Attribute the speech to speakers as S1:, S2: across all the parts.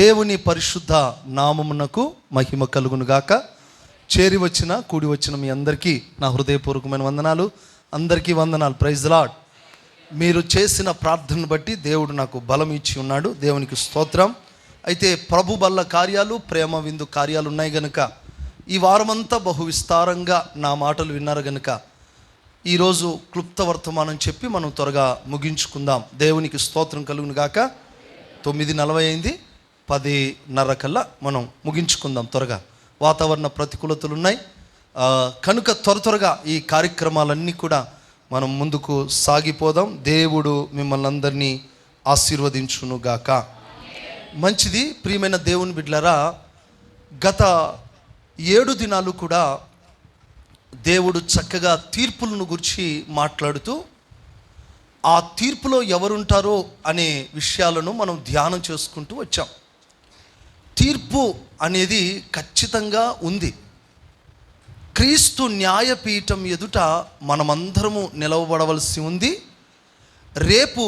S1: దేవుని పరిశుద్ధ నామమునకు మహిమ కలుగునుగాక. చేరి వచ్చిన కూడి వచ్చిన మీ అందరికీ నా హృదయపూర్వకమైన వందనాలు. అందరికీ వందనాలు. Praise the Lord. మీరు చేసిన ప్రార్థనను బట్టి దేవుడు నాకు బలం ఇచ్చి ఉన్నాడు. దేవునికి స్తోత్రం. అయితే ప్రభు బల్ల కార్యాలు, ప్రేమ విందు కార్యాలు ఉన్నాయి గనుక ఈ వారమంతా బహు విస్తారంగా నా మాటలు విన్నారు గనుక ఈరోజు క్లుప్త వర్తమానం చెప్పి మనం త్వరగా ముగించుకుందాం. దేవునికి స్తోత్రం కలుగును గాక. 9:40 అయింది. 10:30 కల్లా మనం ముగించుకుందాం త్వరగా. వాతావరణ ప్రతికూలతలు ఉన్నాయి కనుక త్వరగా ఈ కార్యక్రమాలన్నీ కూడా మనం ముందుకు సాగిపోదాం. దేవుడు మిమ్మల్ని అందరినీ ఆశీర్వదించును గాక. మంచిది. ప్రియమైన దేవుని బిడ్డలారా, గత 7 దినాలు కూడా దేవుడు చక్కగా తీర్పులను గురించి మాట్లాడుతూ ఆ తీర్పులో ఎవరుంటారో అనే విషయాలను మనం ధ్యానం చేసుకుంటూ వచ్చాం. తీర్పు అనేది ఖచ్చితంగా ఉంది. క్రీస్తు న్యాయపీఠం ఎదుట మనమందరము నిలవబడవలసి ఉంది. రేపు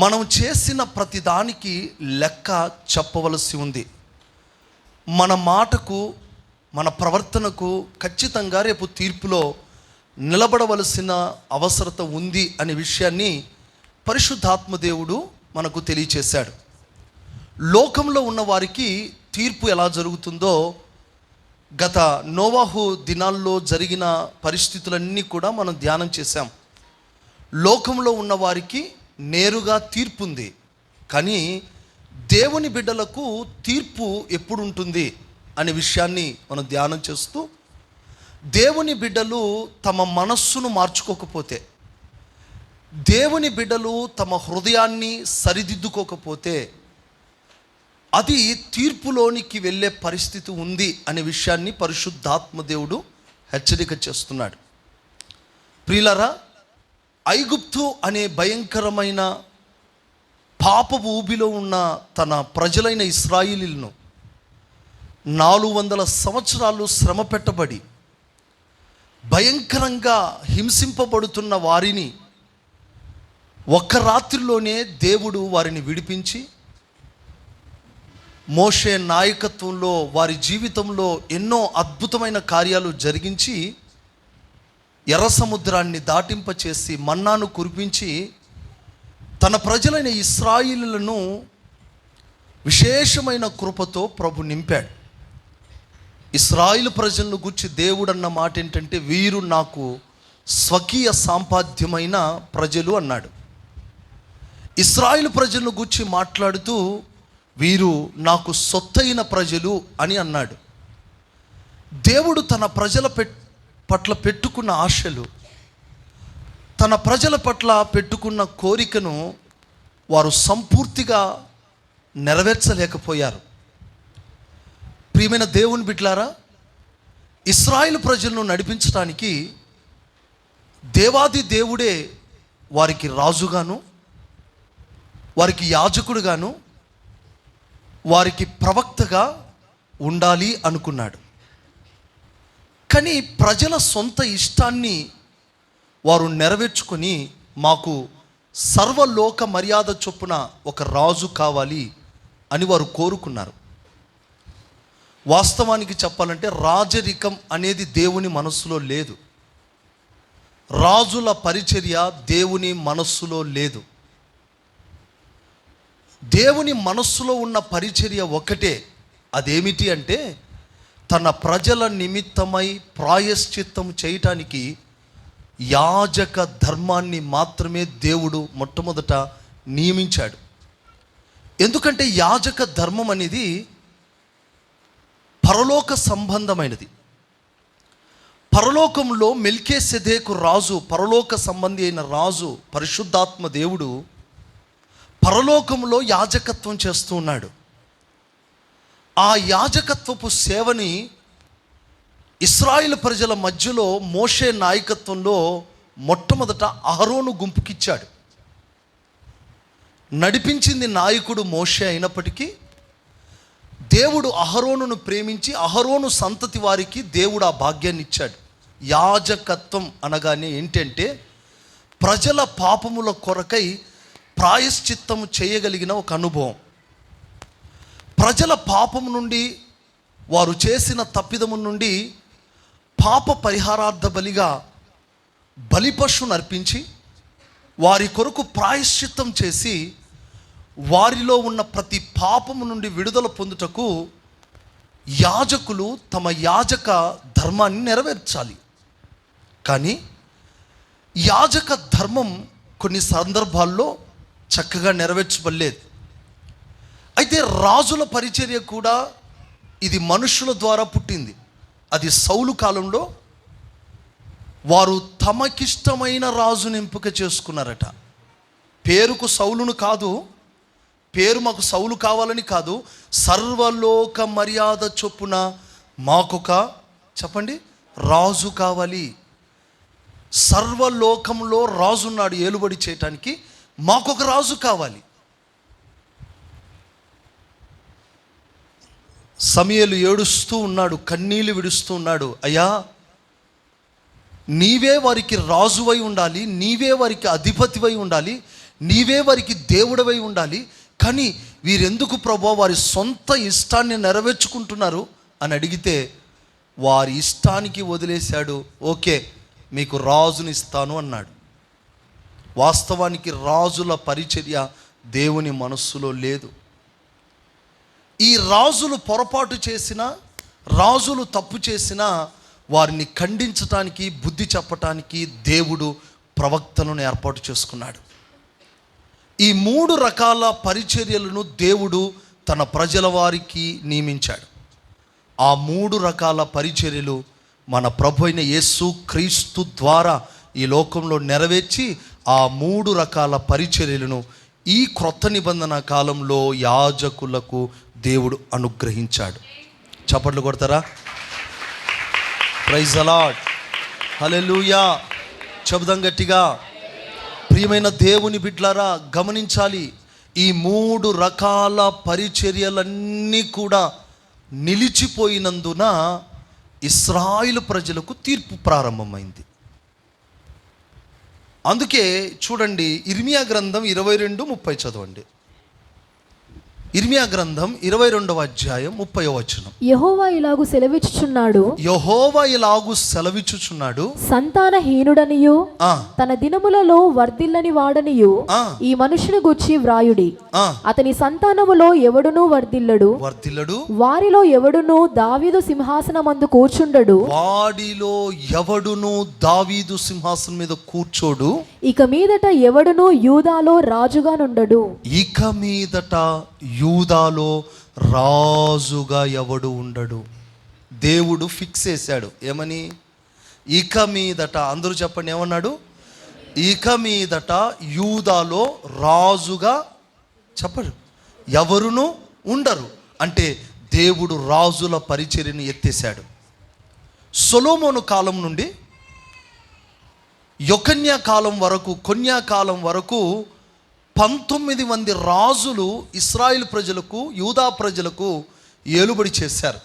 S1: మనం చేసిన ప్రతిదానికి లెక్క చెప్పవలసి ఉంది. మన మాటకు, మన ప్రవర్తనకు ఖచ్చితంగా రేపు తీర్పులో నిలబడవలసిన అవసరత ఉంది అనే విషయాన్ని పరిశుద్ధాత్మ దేవుడు మనకు తెలియచేశాడు. లోకంలో ఉన్న వారికి తీర్పు ఎలా జరుగుతుందో గత నోవాహు దినాల్లో జరిగిన పరిస్థితులన్నీ కూడా మనం ధ్యానం చేశాం. లోకంలో ఉన్న వారికి నేరుగా తీర్పు ఉంది, కానీ దేవుని బిడ్డలకు తీర్పు ఎప్పుడు ఉంటుంది అనే విషయాన్ని మనం ధ్యానం చేస్తూ, దేవుని బిడ్డలు తమ మనస్సును మార్చుకోకపోతే, దేవుని బిడ్డలు తమ హృదయాన్ని సరిదిద్దుకోకపోతే అది తీర్పులోనికి వెళ్ళే పరిస్థితి ఉంది అనే విషయాన్ని పరిశుద్ధాత్మ దేవుడు హెచ్చరిక చేస్తున్నాడు. ప్రియులారా, ఐగుప్తు అనే భయంకరమైన పాపపు ఊబిలో ఉన్న తన ప్రజలైన ఇశ్రాయేలీయులను 400 సంవత్సరాలు శ్రమ పెట్టబడి భయంకరంగా హింసింపబడుతున్న వారిని ఒక్క రాత్రిలోనే దేవుడు వారిని విడిపించి, మోషే నాయకత్వంలో వారి జీవితంలో ఎన్నో అద్భుతమైన కార్యాలు జరిగించి ఎర్ర సముద్రాన్ని దాటింపచేసి మన్నాను కురిపించి తన ప్రజలైన ఇశ్రాయేలులను విశేషమైన కృపతో ప్రభు నింపాడు. ఇశ్రాయేలు ప్రజలను గురించి దేవుడు అన్న మాట ఏంటంటే, వీరు నాకు స్వకీయ సాంపాద్యమైన ప్రజలు అన్నాడు. ఇశ్రాయేలు ప్రజలను గురించి మాట్లాడుతూ వీరు నాకు సొత్తైన ప్రజలు అని అన్నాడు. దేవుడు తన ప్రజల పట్ల పెట్టుకున్న ఆశలు, తన ప్రజల పట్ల పెట్టుకున్న కోరికను వారు సంపూర్తిగా నెరవేర్చలేకపోయారు. ప్రియమైన దేవుని బిడ్డలారా, ఇశ్రాయేలు ప్రజలను నడిపించడానికి దేవాది దేవుడే వారికి రాజుగాను, వారికి యాజకుడుగాను, వారికి ప్రవక్తగా ఉండాలి అనుకున్నాడు. కానీ ప్రజల సొంత ఇష్టాన్ని వారు నెరవేర్చుకొని, మాకు సర్వలోక మర్యాద చొప్పున ఒక రాజు కావాలి అని వారు కోరుకున్నారు. వాస్తవానికి చెప్పాలంటే రాజరికం అనేది దేవుని మనస్సులో లేదు. రాజుల పరిచర్య దేవుని మనస్సులో లేదు. దేవుని మనస్సులో ఉన్న పరిచర్య ఒకటే. అదేమిటి అంటే, తన ప్రజల నిమిత్తమై ప్రాయశ్చిత్తం చేయటానికి యాజక ధర్మాన్ని మాత్రమే దేవుడు మొట్టమొదట నియమించాడు. ఎందుకంటే యాజక ధర్మం అనేది పరలోక సంబంధమైనది. పరలోకంలో మెల్కీసెదెకు రాజు, పరలోక సంబంధి అయిన రాజు పరిశుద్ధాత్మ దేవుడు పరలోకంలో యాజకత్వం చేస్తూ ఉన్నాడు. ఆ యాజకత్వపు సేవని ఇశ్రాయేలు ప్రజల మధ్యలో మోషే నాయకత్వంలో మొట్టమొదట అహరోను గుంపుకిచ్చాడు. నడిపించింది నాయకుడు మోషే అయినప్పటికీ దేవుడు అహరోనును ప్రేమించి అహరోను సంతతి వారికి దేవుడు ఆ భాగ్యాన్ని ఇచ్చాడు. యాజకత్వం అనగానే ఏంటంటే, ప్రజల పాపముల కొరకై ప్రాయశ్చిత్తము చేయగలిగిన ఒక అనుభవం. ప్రజల పాపం నుండి, వారు చేసిన తప్పిదము నుండి పాప పరిహారార్థ బలిగా బలిపశువును అర్పించి వారి కొరకు ప్రాయశ్చిత్తం చేసి వారిలో ఉన్న ప్రతి పాపము నుండి విడుదల పొందుటకు యాజకులు తమ యాజక ధర్మాన్ని నెరవేర్చాలి. కానీ యాజక ధర్మం కొన్ని సందర్భాల్లో చక్కగా నెరవేర్చబడలేదు. అయితే రాజుల పరిచర్య కూడా ఇది మనుషుల ద్వారా పుట్టింది. అది సౌలు కాలంలో వారు తమకిష్టమైన రాజును ఎంపిక చేసుకున్నారట. పేరుకు సౌలును కాదు, పేరు మాకు సౌలు కావాలని కాదు, సర్వలోక మర్యాద చొప్పున మాకొక చెప్పండి రాజు కావాలి. సర్వలోకంలో రాజున్నాడు ఏలుబడి చేయటానికి, మాకొక రాజు కావాలి. సమూయేలు ఏడుస్తూ ఉన్నాడు, కన్నీళ్లు విడుస్తూ ఉన్నాడు. అయ్యా, నీవే వారికి రాజువై ఉండాలి, నీవే వారికి అధిపతివై ఉండాలి, నీవే వారికి దేవుడవై ఉండాలి. కానీ వీరెందుకు ప్రభువా వారి సొంత ఇష్టాన్ని నెరవేర్చుకుంటున్నారు అని అడిగితే వారి ఇష్టానికి వదిలేశాడు. ఓకే, మీకు రాజుని ఇస్తాను అన్నాడు. వాస్తవానికి రాజుల పరిచర్య దేవుని మనస్సులో లేదు. ఈ రాజులు పొరపాటు చేసినా, రాజులు తప్పు చేసినా వారిని ఖండించటానికి, బుద్ధి చెప్పటానికి దేవుడు ప్రవక్తలను ఏర్పాటు చేసుకున్నాడు. ఈ 3 రకాల పరిచర్యలను దేవుడు తన ప్రజల వారికి నియమించాడు. ఆ 3 రకాల పరిచర్యలు మన ప్రభు అయిన యేసు క్రీస్తు ద్వారా ఈ లోకంలో నెరవేర్చి ఆ 3 రకాల పరిచర్యలను ఈ క్రొత్త నిబంధన కాలంలో యాజకులకు దేవుడు అనుగ్రహించాడు. చప్పట్లు కొడతారా? ప్రైజ్ ది లార్డ్, హల్లెలూయా. చెబుదాం గట్టిగా. ప్రియమైన దేవుని బిడ్డలారా, గమనించాలి, ఈ 3 రకాల పరిచర్యలన్నీ కూడా నిలిచిపోయినందున ఇశ్రాయేలు ప్రజలకు తీర్పు ప్రారంభమైంది. అందుకే చూడండి, ఇర్మియా గ్రంథం 22:30 చదవండి. ఇర్మియా గ్రంథం 22వ అధ్యాయం 30వ వచనం.
S2: యెహోవా ఇలాగు సెలవిచ్చుచున్నాడు, సంతానహీనుడనియు తన దినములలో వర్ధిల్లని వాడనియు ఈ మనుషుని గూర్చి వ్రాయుడి. అతని సంతానములో ఎవడునూ వర్ధిల్లడు, వారిలో ఎవడునూ దావీదు సింహాసనమందు కూర్చుండడు,
S1: వాడిలో ఎవడునూ దావీదు సింహాసనం మీద కూర్చోడు.
S2: ఇక మీదట ఎవడునూ యూదాలో రాజుగా నుండడు.
S1: ఇక మీదట యూదాలో రాజుగా ఎవడు ఉండడు. దేవుడు ఫిక్స్ చేశాడు. ఏమని? ఇక మీదట. అందరూ చెప్పండి, ఏమన్నాడు? ఇక మీదట యూదాలో రాజుగా చెప్పడు, ఎవరును ఉండరు. అంటే దేవుడు రాజుల పరిచర్యను ఎత్తేసాడు. సొలొమోను కాలం నుండి యొకన్యా కాలం వరకు, కొన్యా కాలం వరకు 19 మంది రాజులు ఇశ్రాయేలు ప్రజలకు, యూదా ప్రజలకు ఏలుబడి చేశారు.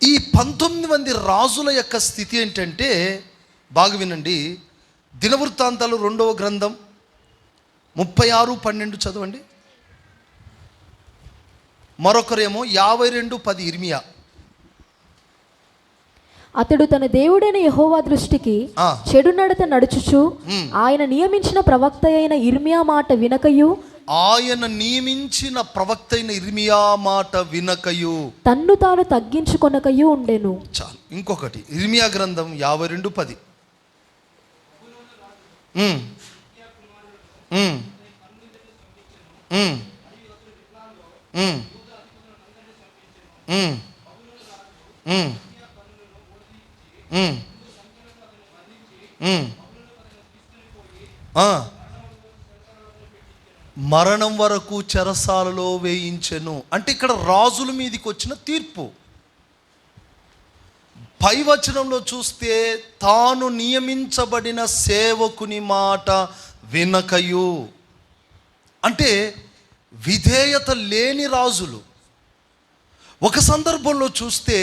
S1: ఈ 19 మంది రాజుల యొక్క స్థితి ఏంటంటే, బాగా వినండి, దినవృత్తాంతాలు 2వ గ్రంథం 36:12 చదవండి. మరొకరేమో 52:10 ఇర్మియా.
S2: అతడు తన దేవుడైన యెహోవా దృష్టికి చెడు నడత నడుచుచు ఆయన నియమించిన ప్రవక్త అయిన ఇర్మియా మాట వినకయు,
S1: ఆయన నియమించిన ప్రవక్త అయిన ఇర్మియా మాట వినకయు,
S2: తన్ను తాను తగ్గించుకొనకయు ఉండెను.
S1: చాలు. ఇంకొకటి ఇర్మియా గ్రంథం 52:10. మరణం వరకు చెరసాలలో వేయించెను. అంటే ఇక్కడ రాజుల మీదకి వచ్చిన తీర్పు. పై వచనంలో చూస్తే తాను నియమించబడిన సేవకుని మాట వినకయు, అంటే విధేయత లేని రాజులు. ఒక సందర్భంలో చూస్తే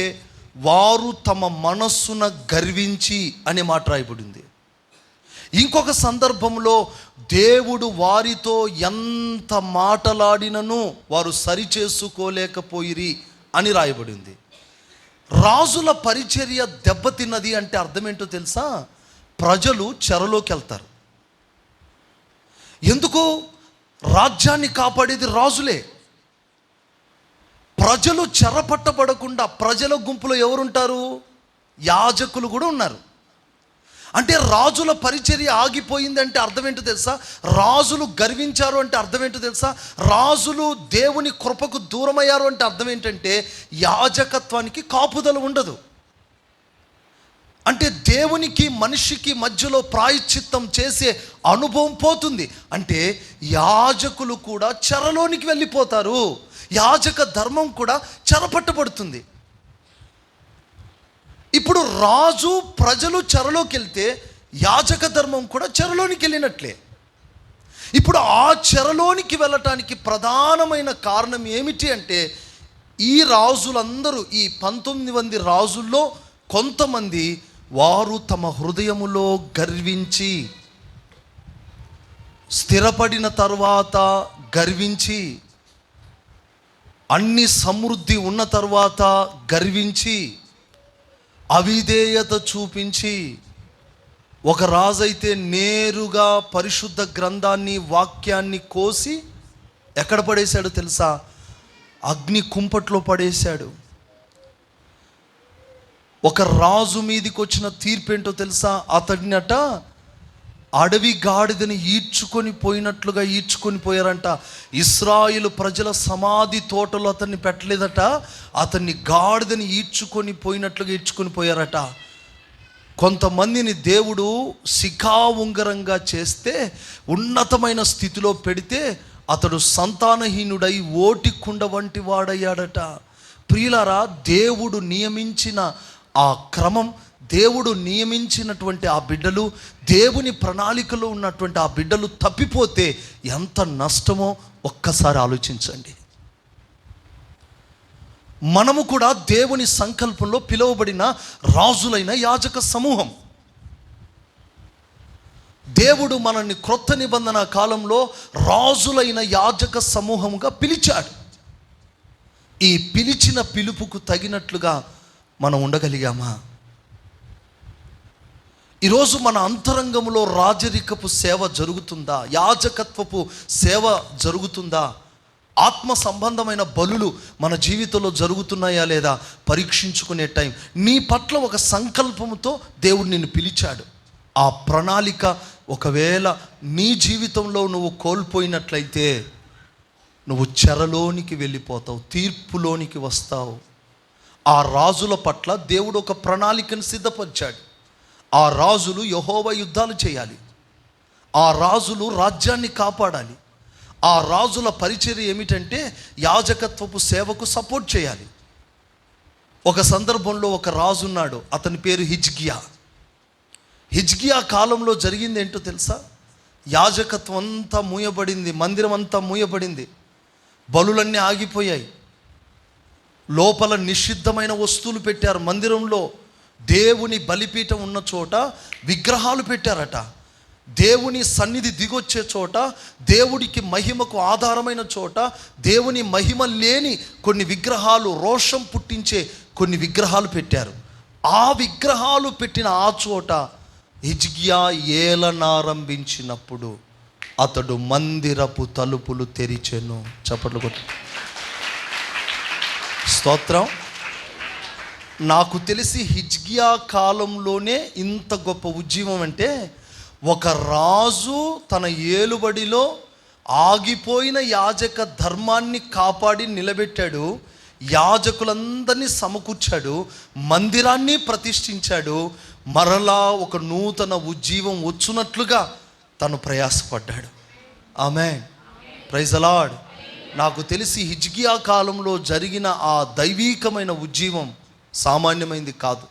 S1: వారు తమ మనస్సున గర్వించి అనే మాట రాయబడింది. ఇంకొక సందర్భంలో దేవుడు వారితో ఎంత మాటలాడినను వారు సరిచేసుకోలేకపోయిరి అని రాయబడింది. రాజుల పరిచర్య దెబ్బతిన్నది అంటే అర్థం ఏంటో తెలుసా? ప్రజలు చెరలోకి వెళ్తారు. ఎందుకు? రాజ్యాన్ని కాపాడేది రాజులే. ప్రజలు చెరపట్టబడకుండా ప్రజల గుంపులో ఎవరుంటారు? యాజకులు కూడా ఉన్నారు. అంటే రాజుల పరిచర్య ఆగిపోయింది అంటే అర్థం ఏంటో తెలుసా? రాజులు గర్వించారు అంటే అర్థం ఏంటో తెలుసా? రాజులు దేవుని కృపకు దూరమయ్యారు అంటే అర్థం ఏంటంటే యాజకత్వానికి కాపుదల ఉండదు. అంటే దేవునికి మనిషికి మధ్యలో ప్రాయశ్చిత్తం చేసే అనుభవం పోతుంది. అంటే యాజకులు కూడా చెరలోనికి వెళ్ళిపోతారు. యాజక ధర్మం కూడా చెరపట్టబడుతుంది. ఇప్పుడు రాజు ప్రజలు చెరలోకి వెళ్తే యాజక ధర్మం కూడా చెరలోనికి వెళ్ళినట్లే. ఇప్పుడు ఆ చెరలోనికి వెళ్ళటానికి ప్రధానమైన కారణం ఏమిటి అంటే ఈ రాజులందరూ, ఈ 19 మంది రాజుల్లో కొంతమంది వారు తమ హృదయములో గర్వించి, స్థిరపడిన తర్వాత గర్వించి, అన్ని సమృద్ధి ఉన్న తర్వాత గర్వించి, అవిధేయత చూపించి, ఒక రాజైతే నేరుగా పరిశుద్ధ గ్రంథాన్ని, వాక్యాన్ని కోసి ఎక్కడ పడేశాడో తెలుసా? అగ్ని కుంపట్లో పడేశాడు. ఒక రాజు మీదికి వచ్చిన తీర్పు ఏంటో తెలుసా? అతడినట అడవి గాడిదని ఈడ్చుకొని పోయారంట. ఇశ్రాయేలు ప్రజల సమాధి తోటలో అతన్ని పెట్టలేదట, అతన్ని గాడిదని ఈడ్చుకొని పోయారట. కొంతమందిని దేవుడు శిఖా ఉంగరంగా చేస్తే, ఉన్నతమైన స్థితిలో పెడితే అతడు సంతానహీనుడై ఓటి కుండ వంటి వాడయ్యాడట. ప్రియులారా, దేవుడు నియమించిన ఆ క్రమం, దేవుడు నియమించినటువంటి ఆ బిడ్డలు, దేవుని ప్రణాళికలో ఉన్నటువంటి ఆ బిడ్డలు తప్పిపోతే ఎంత నష్టమో ఒక్కసారి ఆలోచించండి. మనము కూడా దేవుని సంకల్పంలో పిలువబడిన రాజులైన యాజక సమూహం. దేవుడు మనల్ని క్రొత్త నిబంధన కాలంలో రాజులైన యాజక సమూహంగా పిలిచాడు. ఈ పిలిచిన పిలుపుకు తగినట్లుగా మనం ఉండగలిగామా? ఈరోజు మన అంతరంగంలో రాజరికపు సేవ జరుగుతుందా? యాజకత్వపు సేవ జరుగుతుందా? ఆత్మ సంబంధమైన బలులు మన జీవితంలో జరుగుతున్నాయా లేదా పరీక్షించుకునే టైం. నీ పట్ల ఒక సంకల్పంతో దేవుడు నిన్ను పిలిచాడు. ఆ ప్రణాళిక ఒకవేళ నీ జీవితంలో నువ్వు కోల్పోయినట్లయితే నువ్వు చెరలోనికి వెళ్ళిపోతావు, తీర్పులోనికి వస్తావు. ఆ రాజుల పట్ల దేవుడు ఒక ప్రణాళికను సిద్ధపరిచాడు. ఆ రాజులు యెహోవా యుద్ధాలు చేయాలి. ఆ రాజులు రాజ్యాన్ని కాపాడాలి. ఆ రాజుల పరిచర్య ఏమిటంటే యాజకత్వపు సేవకు సపోర్ట్ చేయాలి. ఒక సందర్భంలో ఒక రాజు ఉన్నాడు, అతని పేరు హిజ్కియా. హిజ్కియా కాలంలో జరిగింది ఏంటో తెలుసా? యాజకత్వం అంతా మూయబడింది, మందిరం అంతా మూయబడింది, బలులన్నీ ఆగిపోయాయి. లోపల నిషిద్ధమైన వస్తువులు పెట్టారు. మందిరంలో దేవుని బలిపీఠం ఉన్న చోట విగ్రహాలు పెట్టారట. దేవుని సన్నిధి దిగొచ్చే చోట, దేవుడికి మహిమకు ఆధారమైన చోట దేవుని మహిమ లేని కొన్ని విగ్రహాలు, రోషం పుట్టించే కొన్ని విగ్రహాలు పెట్టారు. ఆ విగ్రహాలు పెట్టిన ఆ చోట హిజ్కియా ఏలనారంభించినప్పుడు అతడు మందిరపు తలుపులు తెరిచెను. చప్పట్లు కొట్టు. స్తోత్రం. నాకు తెలిసి హిజ్కియా కాలంలోనే ఇంత గొప్ప ఉద్యమం అంటే, ఒక రాజు తన ఏలుబడిలో ఆగిపోయిన యాజక ధర్మాన్ని కాపాడి నిలబెట్టాడు, యాజకులందరినీ సమకూర్చాడు, మందిరాన్ని ప్రతిష్ఠించాడు, మరలా ఒక నూతన ఉజ్జీవం వచ్చునట్లుగా తను ప్రయాసపడ్డాడు. ఆమేన్, ప్రైజ్ ది లార్డ్. నాకు తెలిసి హిజ్కియా కాలంలో జరిగిన ఆ దైవీకమైన ఉజ్జీవం సామాన్యమైంది కాదు.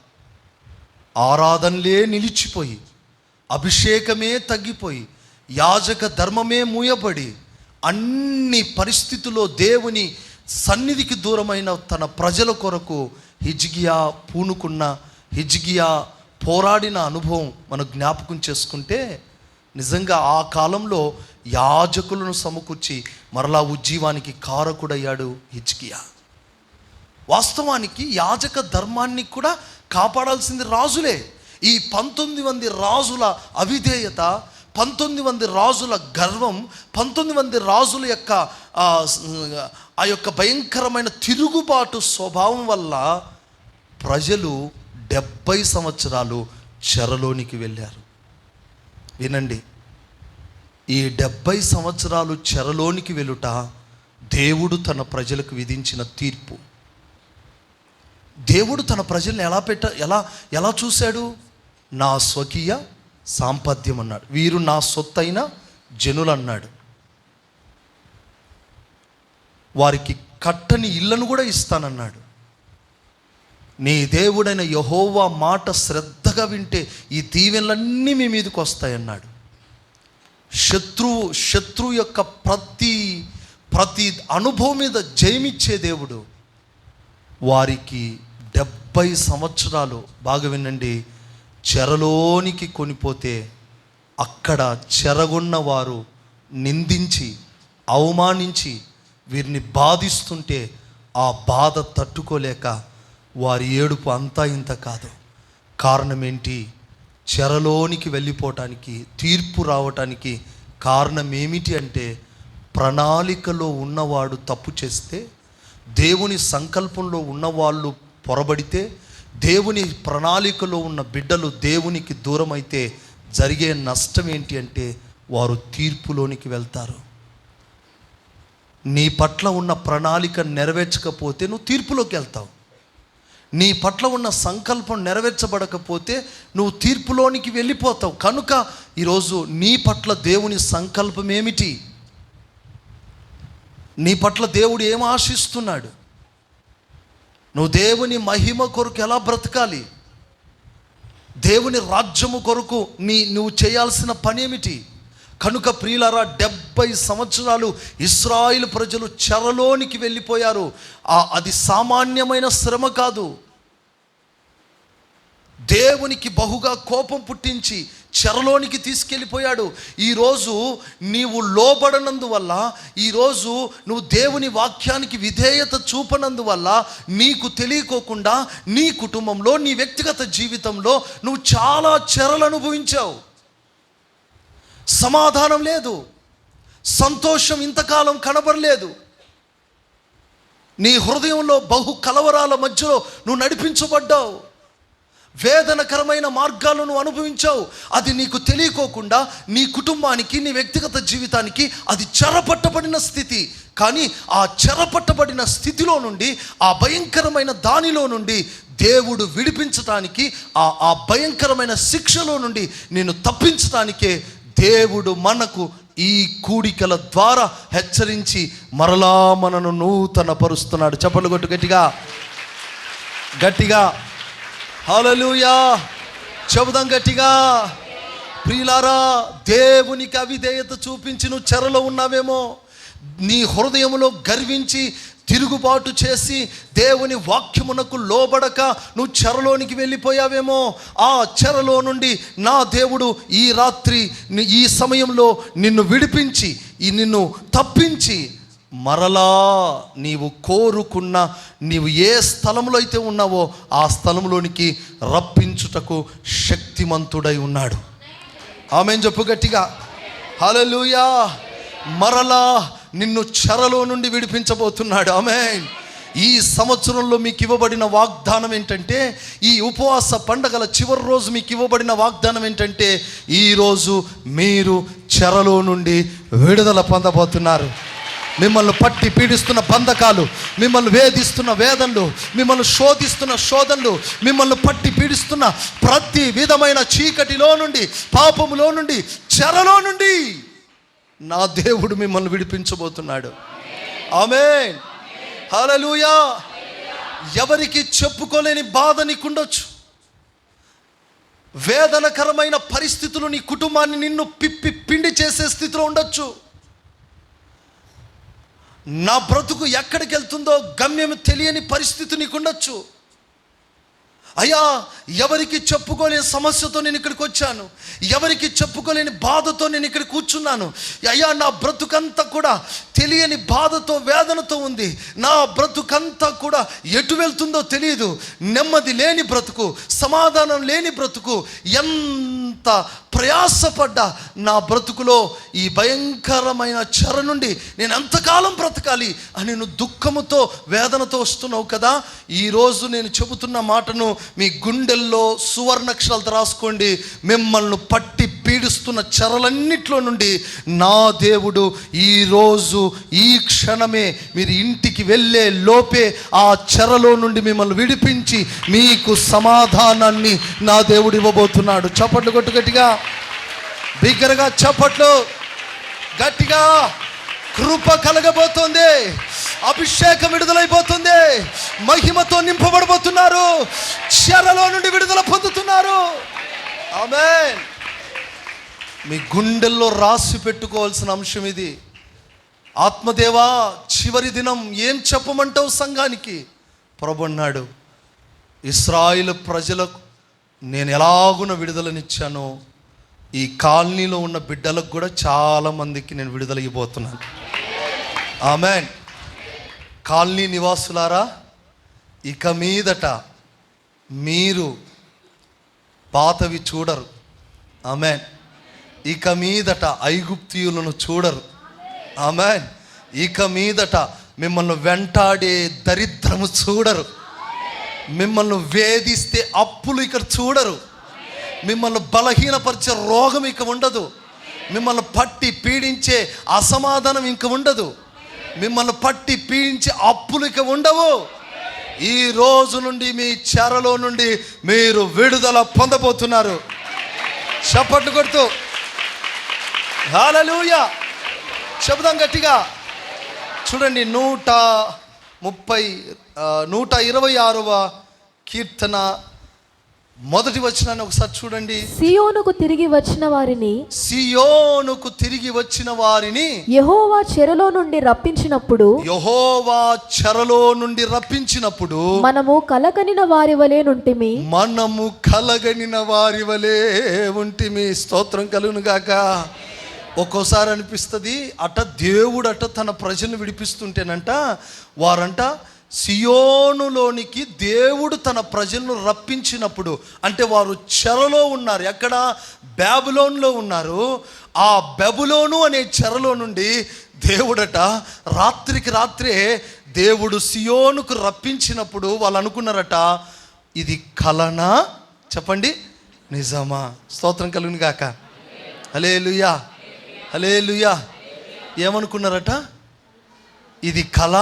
S1: ఆరాధనలే నిలిచిపోయి, అభిషేకమే తగ్గిపోయి, యాజక ధర్మమే మూయబడి, అన్ని పరిస్థితుల్లో దేవుని సన్నిధికి దూరమైన తన ప్రజల కొరకు హిజ్కియా పూనుకున్న, హిజ్కియా పోరాడిన అనుభవం మనం జ్ఞాపకం చేసుకుంటే నిజంగా ఆ కాలంలో యాజకులను సమకూర్చి మరలా ఉజ్జీవానికి కారకుడయ్యాడు హిజ్కియా. వాస్తవానికి యాజక ధర్మాన్ని కూడా కాపాడాల్సింది రాజులే. ఈ 19 మంది రాజుల అవిధేయత, 19 మంది రాజుల గర్వం, 19 మంది రాజుల యొక్క ఆ యొక్క భయంకరమైన తిరుగుబాటు స్వభావం వల్ల ప్రజలు 70 సంవత్సరాలు చెరలోనికి వెళ్ళారు. వినండి, ఈ 70 సంవత్సరాలు చెరలోనికి వెళ్ళుట దేవుడు తన ప్రజలకు విధించిన తీర్పు. దేవుడు తన ప్రజల్ని ఎలా చూశాడు? నా స్వకీయ సాంపత్యం అన్నాడు. వీరు నా సొత్తైన జనులు అన్నాడు. వారికి కట్టని ఇళ్లను కూడా ఇస్తానన్నాడు. నీ దేవుడైన యెహోవా మాట శ్రద్ధగా వింటే ఈ దీవెనలన్నీ మీ మీదకి వస్తాయన్నాడు. శత్రువు యొక్క ప్రతి అనుభవం మీద జయమిచ్చే దేవుడు. వారికి 70 సంవత్సరాలు, బాగా వినండి, చెరలోనికి కొనిపోతే అక్కడ చెరగొన్న వారు నిందించి అవమానించి వీరిని బాధిస్తుంటే ఆ బాధ తట్టుకోలేక వారి ఏడుపు అంతా ఇంత కాదు. కారణం ఏంటి? చెరలోనికి వెళ్ళిపోవటానికి, తీర్పు రావటానికి కారణం ఏమిటి అంటే, ప్రణాళికలో ఉన్నవాడు తప్పు చేస్తే, దేవుని సంకల్పంలో ఉన్నవాళ్ళు పొరబడితే, దేవుని ప్రణాళికలో ఉన్న బిడ్డలు దేవునికి దూరం అయితే జరిగే నష్టం ఏంటి అంటే వారు తీర్పులోనికి వెళ్తారు. నీ పట్ల ఉన్న ప్రణాళిక నెరవేర్చకపోతే నువ్వు తీర్పులోకి వెళ్తావు. నీ పట్ల ఉన్న సంకల్పం నెరవేర్చబడకపోతే నువ్వు తీర్పులోనికి వెళ్ళిపోతావు. కనుక ఈరోజు నీ పట్ల దేవుని సంకల్పం ఏమిటి? నీ పట్ల దేవుడు ఏం ఆశిస్తున్నాడు? నువ్వు దేవుని మహిమ కొరకు ఎలా బ్రతకాలి? దేవుని రాజ్యము కొరకు నువ్వు చేయాల్సిన పని ఏమిటి? కనుక ప్రియులారా, 70 సంవత్సరాలు ఇశ్రాయేలు ప్రజలు చెరలోనికి వెళ్ళిపోయారు. అది సామాన్యమైన శ్రమ కాదు. దేవునికి బహుగా కోపం పుట్టించి చెరలోనికి తీసుకెళ్ళిపోయాడు. ఈరోజు నీవు లోబడనందువల్ల, ఈరోజు నువ్వు దేవుని వాక్యానికి విధేయత చూపనందువల్ల నీకు తెలియకోకుండా నీ కుటుంబంలో, నీ వ్యక్తిగత జీవితంలో నువ్వు చాలా చెరలు అనుభవించావు. సమాధానం లేదు, సంతోషం ఇంతకాలం కనబడలేదు. నీ హృదయంలో బహు కలవరాల మధ్యలో నువ్వు నడిపించబడ్డావు. వేదనకరమైన మార్గాలను అనుభవించావు. అది నీకు తెలియకోకుండా నీ కుటుంబానికి, నీ వ్యక్తిగత జీవితానికి అది చెరపట్టబడిన స్థితి. కానీ ఆ చెరపట్టబడిన స్థితిలో నుండి, ఆ భయంకరమైన దానిలో నుండి దేవుడు విడిపించటానికి, ఆ భయంకరమైన శిక్షలో నుండి నిన్ను తప్పించటానికే దేవుడు మనకు ఈ కూడికల ద్వారా హెచ్చరించి మరలా మనను నూతన పరుస్తున్నాడు. చప్పట్లు కొట్టు గట్టిగా, గట్టిగా హల్లెలూయా చెబుదాం గట్టిగా. ప్రియులారా, దేవునికి అవిధేయత చూపించి నువ్వు చెరలో ఉన్నావేమో, నీ హృదయంలో గర్వించి తిరుగుబాటు చేసి దేవుని వాక్యమునకు లోబడక నువ్వు చెరలోనికి వెళ్ళిపోయావేమో. ఆ చెరలో నుండి నా దేవుడు ఈ రాత్రి, ఈ సమయంలో నిన్ను విడిపించి, నిన్ను తప్పించి మరలా నీవు కోరుకున్న, నీవు ఏ స్థలంలో అయితే ఉన్నావో ఆ స్థలంలోనికి రప్పించుటకు శక్తిమంతుడై ఉన్నాడు. ఆమేన్ చెప్పు గట్టిగా. హల్లెలూయా. మరలా నిన్ను చెరలో నుండి విడిపించబోతున్నాడు. ఆమేన్. ఈ సంవత్సరంలో మీకు ఇవ్వబడిన వాగ్దానం ఏంటంటే, ఈ ఉపవాస పండగల చివరి రోజు మీకు ఇవ్వబడిన వాగ్దానం ఏంటంటే, ఈరోజు మీరు చెరలో నుండి విడుదల పొందబోతున్నారు. మిమ్మల్ని పట్టి పీడిస్తున్న బంధకాలు, మిమ్మల్ని వేధిస్తున్న వేదనలు, మిమ్మల్ని శోధిస్తున్న శోధనలు, మిమ్మల్ని పట్టి పీడిస్తున్న ప్రతి విధమైన చీకటిలో నుండి, పాపములో నుండి, చెరలో నుండి నా దేవుడు మిమ్మల్ని విడిపించబోతున్నాడు. ఆమేన్. హల్లెలూయా. ఎవరికి చెప్పుకోలేని బాధ నీకుండొచ్చు. వేదనకరమైన పరిస్థితులు నీ కుటుంబాన్ని నిన్ను పిండి చేసే స్థితిలో ఉండొచ్చు. నా బ్రతుకు ఎక్కడికి వెళ్తుందో గమ్యం తెలియని పరిస్థితి నీకుండొచ్చు. అయ్యా ఎవరికి చెప్పుకోలేని సమస్యతో నేను ఇక్కడికి వచ్చాను, ఎవరికి చెప్పుకోలేని బాధతో నేను ఇక్కడ కూర్చున్నాను. అయ్యా నా బ్రతుకంతా కూడా తెలియని బాధతో వేదనతో ఉంది, నా బ్రతుకంతా కూడా ఎటు వెళ్తుందో తెలియదు, నెమ్మది లేని బ్రతుకు, సమాధానం లేని బ్రతుకు, ఎంత ప్రయాసపడ్డా నా బ్రతుకులో ఈ భయంకరమైన చెర నుండి నేను ఎంతకాలం బ్రతకాలి అని నువ్వు దుఃఖముతో వేదనతో వస్తున్నావు కదా. ఈరోజు నేను చెబుతున్న మాటను మీ గుండెల్లో సువర్ణాక్షరాలతో రాసుకోండి. మిమ్మల్ని పట్టి పీడిస్తున్న చెరలన్నిట్లో నుండి నా దేవుడు ఈరోజు ఈ క్షణమే మీరు ఇంటికి వెళ్ళే లోపే ఆ చెరలో నుండి మిమ్మల్ని విడిపించి మీకు సమాధానాన్ని నా దేవుడు ఇవ్వబోతున్నాడు. చప్పట్లు కొట్టు గట్టిగా, బిగ్గరగా చప్పట్లు గట్టిగా. కృప కలగబోతుంది, అభిషేకం విడుదలైపోతుంది, మహిమతో నింపబడబోతున్నారు, చెరలో నుండి విడుదల పొందుతున్నారు. ఆమేన్. మీ గుండెల్లో రాసి పెట్టుకోవాల్సిన అంశం ఇది. ఆత్మదేవా, చివరి దినం ఏం చెప్పమంటావు సంఘానికి? ప్రభు అన్నాడు, ఇశ్రాయేలు ప్రజలకు నేను ఎలాగున విడుదలనిచ్చానో ఈ కాలనీలో ఉన్న బిడ్డలకు కూడా చాలామందికి నేను విడుదల ఇవ్వబోతున్నాను. ఆమేన్. కాలనీ నివాసులారా, ఇక మీదట మీరు పాతవి చూడరు. ఆమేన్. ఇక మీదట ఐగుప్తీయులను చూడరు. ఆమేన్. ఇక మీదట మిమ్మల్ని వెంటాడే దరిద్రము చూడరు. మిమ్మల్ని వేధిస్తే అప్పులు ఇక్కడ చూడరు. మిమ్మల్ని బలహీనపరిచే రోగం ఇక ఉండదు. మిమ్మల్ని పట్టి పీడించే అసమాధానం ఇంక ఉండదు. మిమ్మల్ని పట్టి పీడించే అప్పులు ఇక ఉండవు. ఈ రోజు నుండి మీ చెరలో నుండి మీరు విడుదల పొందబోతున్నారు. చప్పట్లు కొడుతూ హల్లెలూయా చెబుదాం గట్టిగా. చూడండి 126వ కీర్తన మొదటి వచనాన్ని ఒకసారి చూడండి.
S2: సియోనుకు తిరిగి వచ్చిన వారిని యెహోవా చెరలో నుండి రప్పించినప్పుడు మనము కలగనిన వారి వలె ఉంటిమి.
S1: స్తోత్రం కలుగును గాక. ఒక్కోసారి అనిపిస్తుంది దేవుడు తన ప్రజలను విడిపిస్తుంటేనంట వారంట సియోనులోనికి దేవుడు తన ప్రజలను రప్పించినప్పుడు, అంటే వారు చెరలో ఉన్నారు. ఎక్కడ? బబులోనులో ఉన్నారు. ఆ బబులోను అనే చెరలో నుండి దేవుడట రాత్రికి రాత్రే దేవుడు సియోనుకు రప్పించినప్పుడు వాళ్ళు అనుకున్నారట, ఇది కలనా? చెప్పండి, నిజమా? స్తోత్రం కలుగును గాక. హల్లెలూయా, హల్లెలూయా. ఏమనుకున్నారట? ఇది కళ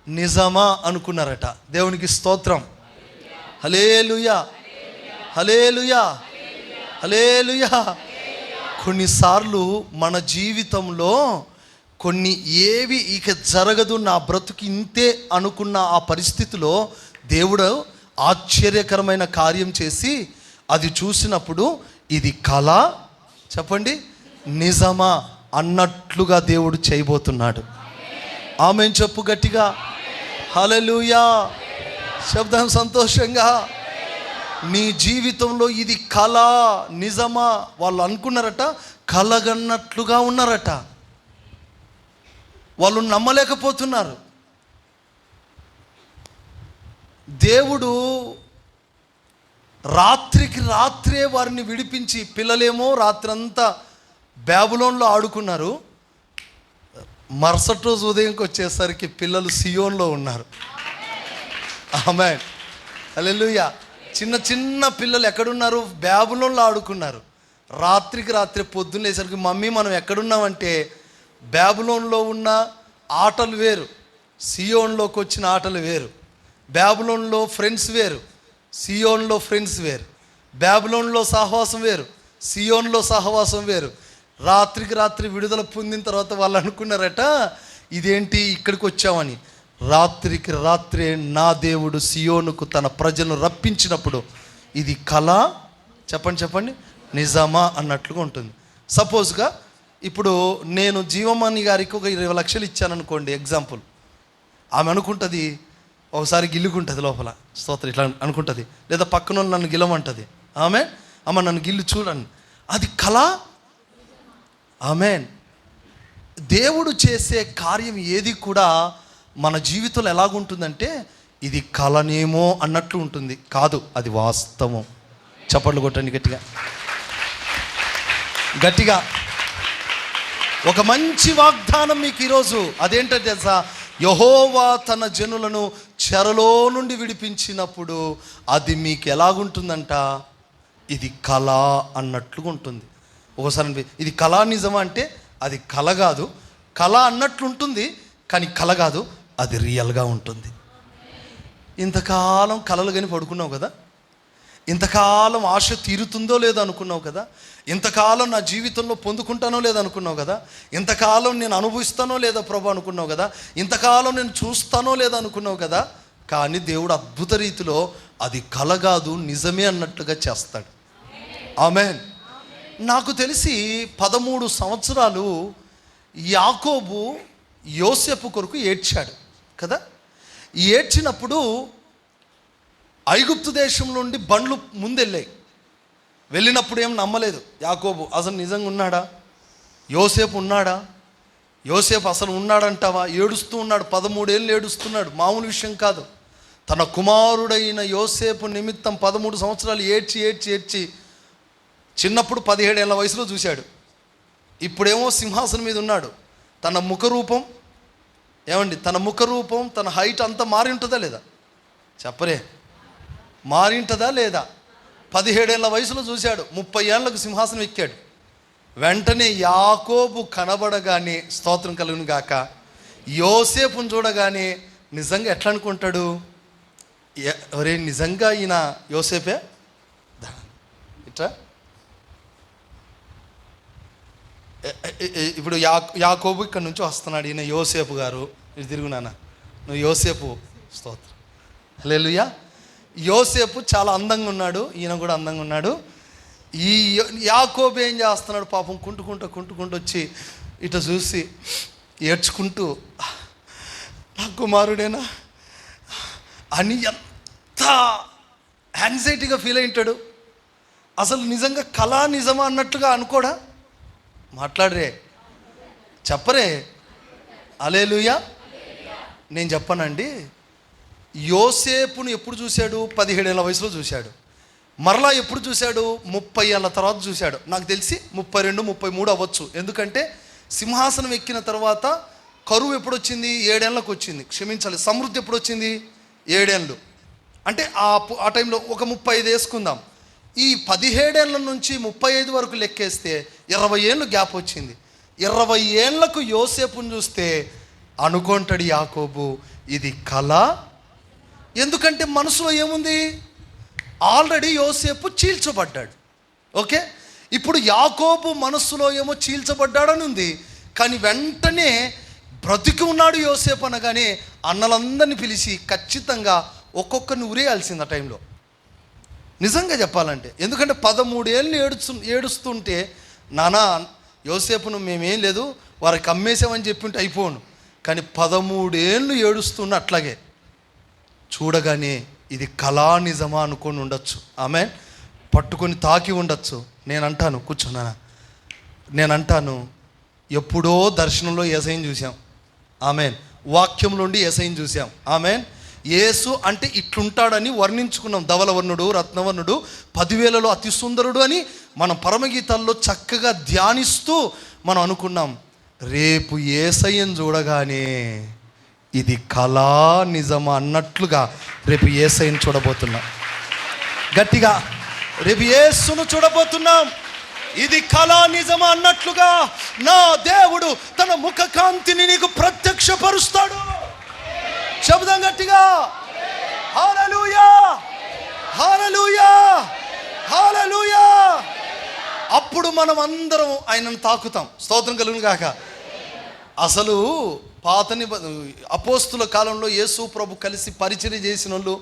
S1: నిజమా అనుకున్నారట. దేవునికి స్తోత్రం. హల్లెలూయా, హల్లెలూయా, హల్లెలూయా. కొన్నిసార్లు మన జీవితంలో కొన్ని ఏవి ఇక జరగదు, నా బ్రతుకు ఇంతే అనుకున్న ఆ పరిస్థితిలో దేవుడు ఆశ్చర్యకరమైన కార్యం చేసి అది చూసినప్పుడు ఇది కళ, చెప్పండి, నిజమా అన్నట్లుగా దేవుడు చేయబోతున్నాడు. ఆమేన్ చెప్పు గట్టిగా. హల్లెలూయా. శబ్దం సంతోషంగా. నీ జీవితంలో ఇది కళ నిజమా? వాళ్ళు అనుకున్నారట, కలగన్నట్లుగా ఉన్నారట. వాళ్ళు నమ్మలేకపోతున్నారు. దేవుడు రాత్రికి రాత్రే వారిని విడిపించి, పిల్లలేమో రాత్రంతా బబులోనులో ఆడుకున్నారు. మరుసటి రోజు ఉదయంకి వచ్చేసరికి పిల్లలు సియోన్లో ఉన్నారు. ఆమేన్, హల్లెలూయా. చిన్న చిన్న పిల్లలు ఎక్కడున్నారు? బబులోనులో ఆడుకున్నారు. రాత్రికి రాత్రి పొద్దున్నేసరికి మమ్మీ మనం ఎక్కడున్నామంటే, బబులోనులో ఉన్న ఆటలు వేరు, సియోన్లోకి వచ్చిన ఆటలు వేరు. బబులోనులో ఫ్రెండ్స్ వేరు, సియోన్లో ఫ్రెండ్స్ వేరు. బబులోనులో సహవాసం వేరు, సియోన్లో సహవాసం వేరు. రాత్రికి రాత్రి విడుదల పొందిన తర్వాత వాళ్ళు అనుకున్నారట, ఇదేంటి ఇక్కడికి వచ్చామని. రాత్రికి రాత్రే నా దేవుడు సియోనుకు తన ప్రజలను రప్పించినప్పుడు ఇది కళ, చెప్పండి చెప్పండి, నిజమా అన్నట్లుగా ఉంటుంది. సపోజ్గా ఇప్పుడు నేను జీవమణి గారికి ఒక 20 లక్షలు ఇచ్చాను అనుకోండి, ఎగ్జాంపుల్. ఆమె అనుకుంటుంది, ఒకసారి గిల్లుకుంటుంది లోపల, స్తోత్రం ఇట్లా అనుకుంటుంది, లేదా పక్కన నన్ను గిల్లమంటుంది. ఆమె అమ్మ నన్ను గిల్లు చూడండి, అది కళ. ఆమెన్. దేవుడు చేసే కార్యం ఏది కూడా మన జీవితంలో ఎలాగుంటుందంటే ఇది కళనేమో అన్నట్లు ఉంటుంది. కాదు, అది వాస్తవం. చప్పట్లు కొట్టండి గట్టిగా గట్టిగా. ఒక మంచి వాగ్దానం మీకు ఈరోజు. అదేంటో తెలుసా? యెహోవా తన జనులను చెరలో నుండి విడిపించినప్పుడు అది మీకు ఎలాగుంటుందంట? ఇది కళ అన్నట్లుగా ఉంటుంది. ఒకసారి ఇది కళ నిజమా అంటే అది కళ కాదు. కళ అన్నట్లుంటుంది కానీ కళ కాదు, అది రియల్గా ఉంటుంది. ఇంతకాలం కళలు కానీ పడుకున్నావు కదా, ఇంతకాలం ఆశ తీరుతుందో లేదో అనుకున్నావు కదా, ఇంతకాలం నా జీవితంలో పొందుకుంటానో లేదో అనుకున్నావు కదా, ఇంతకాలం నేను అనుభవిస్తానో లేదో ప్రభు అనుకున్నావు కదా, ఇంతకాలం నేను చూస్తానో లేదో అనుకున్నావు కదా. కానీ దేవుడు అద్భుత రీతిలో అది కళ కాదు, నిజమే అన్నట్లుగా చేస్తాడు. ఆమేన్. నాకు తెలిసి 13 సంవత్సరాలు యాకోబు యోసేపు కొరకు ఏడ్చాడు కదా. ఏడ్చినప్పుడు ఐగుప్తు దేశం నుండి బండ్లు ముందెళ్ళాయి. వెళ్ళినప్పుడు ఏం నమ్మలేదు యాకోబు. అసలు నిజంగా ఉన్నాడా యోసేపు? ఉన్నాడా యోసేపు? అసలు ఉన్నాడంటావా? ఏడుస్తూ ఉన్నాడు, 13 ఏళ్ళు ఏడుస్తున్నాడు. మామూలు విషయం కాదు. తన కుమారుడైన యోసేపు నిమిత్తం 13 సంవత్సరాలు ఏడ్చి ఏడ్చి ఏడ్చి చిన్నప్పుడు 17 ఏళ్ళ వయసులో చూశాడు. ఇప్పుడేమో సింహాసనం మీద ఉన్నాడు. తన ముఖరూపం ఏమండి, తన ముఖరూపం, తన హైట్ అంతా మారి ఉంటుందా లేదా? చెప్పరే, మారి ఉంటుందా లేదా? 17 ఏళ్ళ వయసులో చూశాడు, 30 ఏళ్ళకు సింహాసనం ఎక్కాడు. వెంటనే యాకోబు కనబడగానే, స్తోత్రం కలుగును గాక, యోసేపును చూడగానే నిజంగా ఎట్లా అనుకుంటాడు? ఎవరే నిజంగా ఈయన యోసేపే? ఇట్లా ఇప్పుడు యాకోబు ఇక్కడ నుంచి వస్తున్నాడు, ఈయన యోసేపు గారు. ఇటు తిరుగునానా, నువ్వు యోసేపు. స్తోత్రం, హల్లెలూయా. యోసేపు చాలా అందంగా ఉన్నాడు, ఈయన కూడా అందంగా ఉన్నాడు. ఈ యాకోబు ఏం చేస్తున్నాడు పాపం, కుంటుకుంటూ వచ్చి ఇటు చూసి ఏడ్చుకుంటూ నా కుమారుడేనా అని ఎంత యాంగ్జైటీగా ఫీల్ అయి ఉంటాడు. అసలు నిజంగా కళ నిజమా అన్నట్లుగా అనుకోడా? మాట్లాడరే, చెప్పరే. హల్లెలూయా. నేను చెప్పానండి, యోసేపును ఎప్పుడు చూశాడు? 17 ఏళ్ళ వయసులో చూశాడు. మరలా ఎప్పుడు చూశాడు? 30 ఏళ్ళ తర్వాత చూశాడు. నాకు తెలిసి 32, 33 అవ్వచ్చు. ఎందుకంటే సింహాసనం ఎక్కిన తర్వాత కరువు ఎప్పుడు వచ్చింది? 7 ఏళ్ళకు వచ్చింది. క్షమించాలి, సమృద్ధి ఎప్పుడు వచ్చింది? 7 ఏళ్ళు. అంటే ఆ టైంలో ఒక 35 వేసుకుందాం. ఈ 17 ఏళ్ళ నుంచి 35 వరకు లెక్కేస్తే 20 ఏళ్ళు గ్యాప్ వచ్చింది. 20 ఏళ్లకు యోసేపును చూస్తే అనుకుంటాడు యాకోబు, ఇది కళ. ఎందుకంటే మనసులో ఏముంది? ఆల్రెడీ యోసేపు చీల్చబడ్డాడు. ఓకే, ఇప్పుడు యాకోబు మనస్సులో ఏమో చీల్చబడ్డాడని ఉంది. కానీ వెంటనే బ్రతికి ఉన్నాడు యోసేపు అనగానే అన్నలందరినీ పిలిచి ఖచ్చితంగా ఒక్కొక్కరిని ఉరేయాల్సింది ఆ టైంలో, నిజంగా చెప్పాలంటే. ఎందుకంటే 13 ఏళ్ళు ఏడుస్తుంటే, నానా యోసేపును మేమేం లేదు వారికి అమ్మేసామని చెప్పింటే అయిపోను. కానీ 13 ఏళ్ళు ఏడుస్తున్న అట్లాగే చూడగానే ఇది కళా నిజమా అనుకొని ఉండొచ్చు. ఆమె పట్టుకొని తాకి ఉండొచ్చు. నేను అంటాను, కూర్చున్నానా, నేను అంటాను, ఎప్పుడో దర్శనంలో యేసయ్యను చూసాం. ఆమెన్. వాక్యంలోండి యేసయ్యను చూసాం. ఆమెన్. యేసు అంటే ఇట్లుంటాడని వర్ణించుకున్నాం. ధవలవర్ణుడు, రత్నవర్ణుడు, 10,000లో అతి సుందరుడు అని మనం పరమగీతాల్లో చక్కగా ధ్యానిస్తూ మనం అనుకున్నాం. రేపు యేసయ్యను చూడగానే ఇది కళా నిజమా అన్నట్లుగా రేపు యేసయ్యను చూడబోతున్నాం. గట్టిగా, రేపు యేసును చూడబోతున్నాం. ఇది కళా నిజమా అన్నట్లుగా నా దేవుడు తన ముఖ కాంతిని నీకు ప్రత్యక్షపరుస్తాడు. శబ్దం గట్టిగా, హల్లెలూయా, హల్లెలూయా, హల్లెలూయా. అప్పుడు మనం అందరం ఆయనను తాకుతాం. స్తోత్రం కలుగును గాక. అసలు పాత అపోస్తుల కాలంలో యేసు ప్రభు కలిసి పరిచర్య చేసిన వాళ్ళు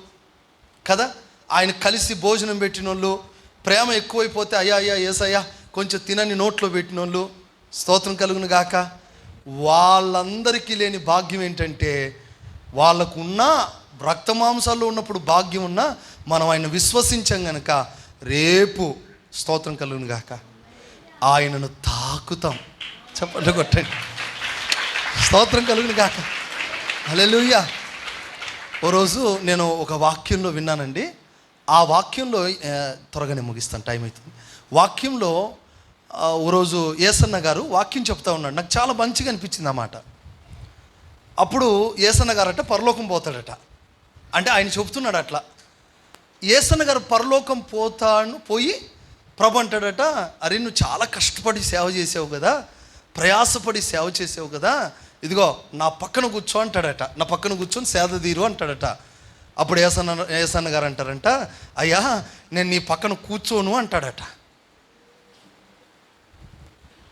S1: కదా, ఆయన కలిసి భోజనం పెట్టిన వాళ్ళు, ప్రేమ ఎక్కువైపోతే అయ్యా యేసయ్యా కొంచెం తినని నోట్లో పెట్టిన వాళ్ళు, స్తోత్రం కలుగును గాక. వాళ్ళందరికీ లేని భాగ్యం ఏంటంటే వాళ్ళకున్న రక్త మాంసాల్లో ఉన్నప్పుడు భాగ్యం ఉన్నా మనం ఆయన విశ్వసించాం గనక రేపు స్తోత్రం కలుగును గాక ఆయనను తాకుతాం. చెప్పండి కొట్టండి, స్తోత్రం కలుగును గాక. హల్లెలూయా. ఓ రోజు నేను ఒక వాక్యంలో విన్నానండి. ఆ వాక్యంలో త్వరగానే ముగిస్తాను, టైం అవుతుంది. వాక్యంలో ఓ రోజు యేసన్న గారు వాక్యం చెప్తా ఉన్నాడు. నాకు చాలా మంచిగా అనిపించింది ఆ మాట. అప్పుడు యేసన్న గారట పరలోకం పోతాడట. అంటే ఆయన చెబుతున్నాడు అట్లా. యేసన్న గారు పరలోకం పోయి ప్రభు అంటాడట, అరే నువ్వు చాలా కష్టపడి సేవ చేసావు కదా, ప్రయాసపడి సేవ చేసావు కదా, ఇదిగో నా పక్కన కూర్చో అంటాడట. నా పక్కన కూర్చొని సేద తీరు అంటాడట. అప్పుడు యేసన్న గారు అంటారంట, అయ్యా నేను నీ పక్కన కూర్చోను అంటాడట.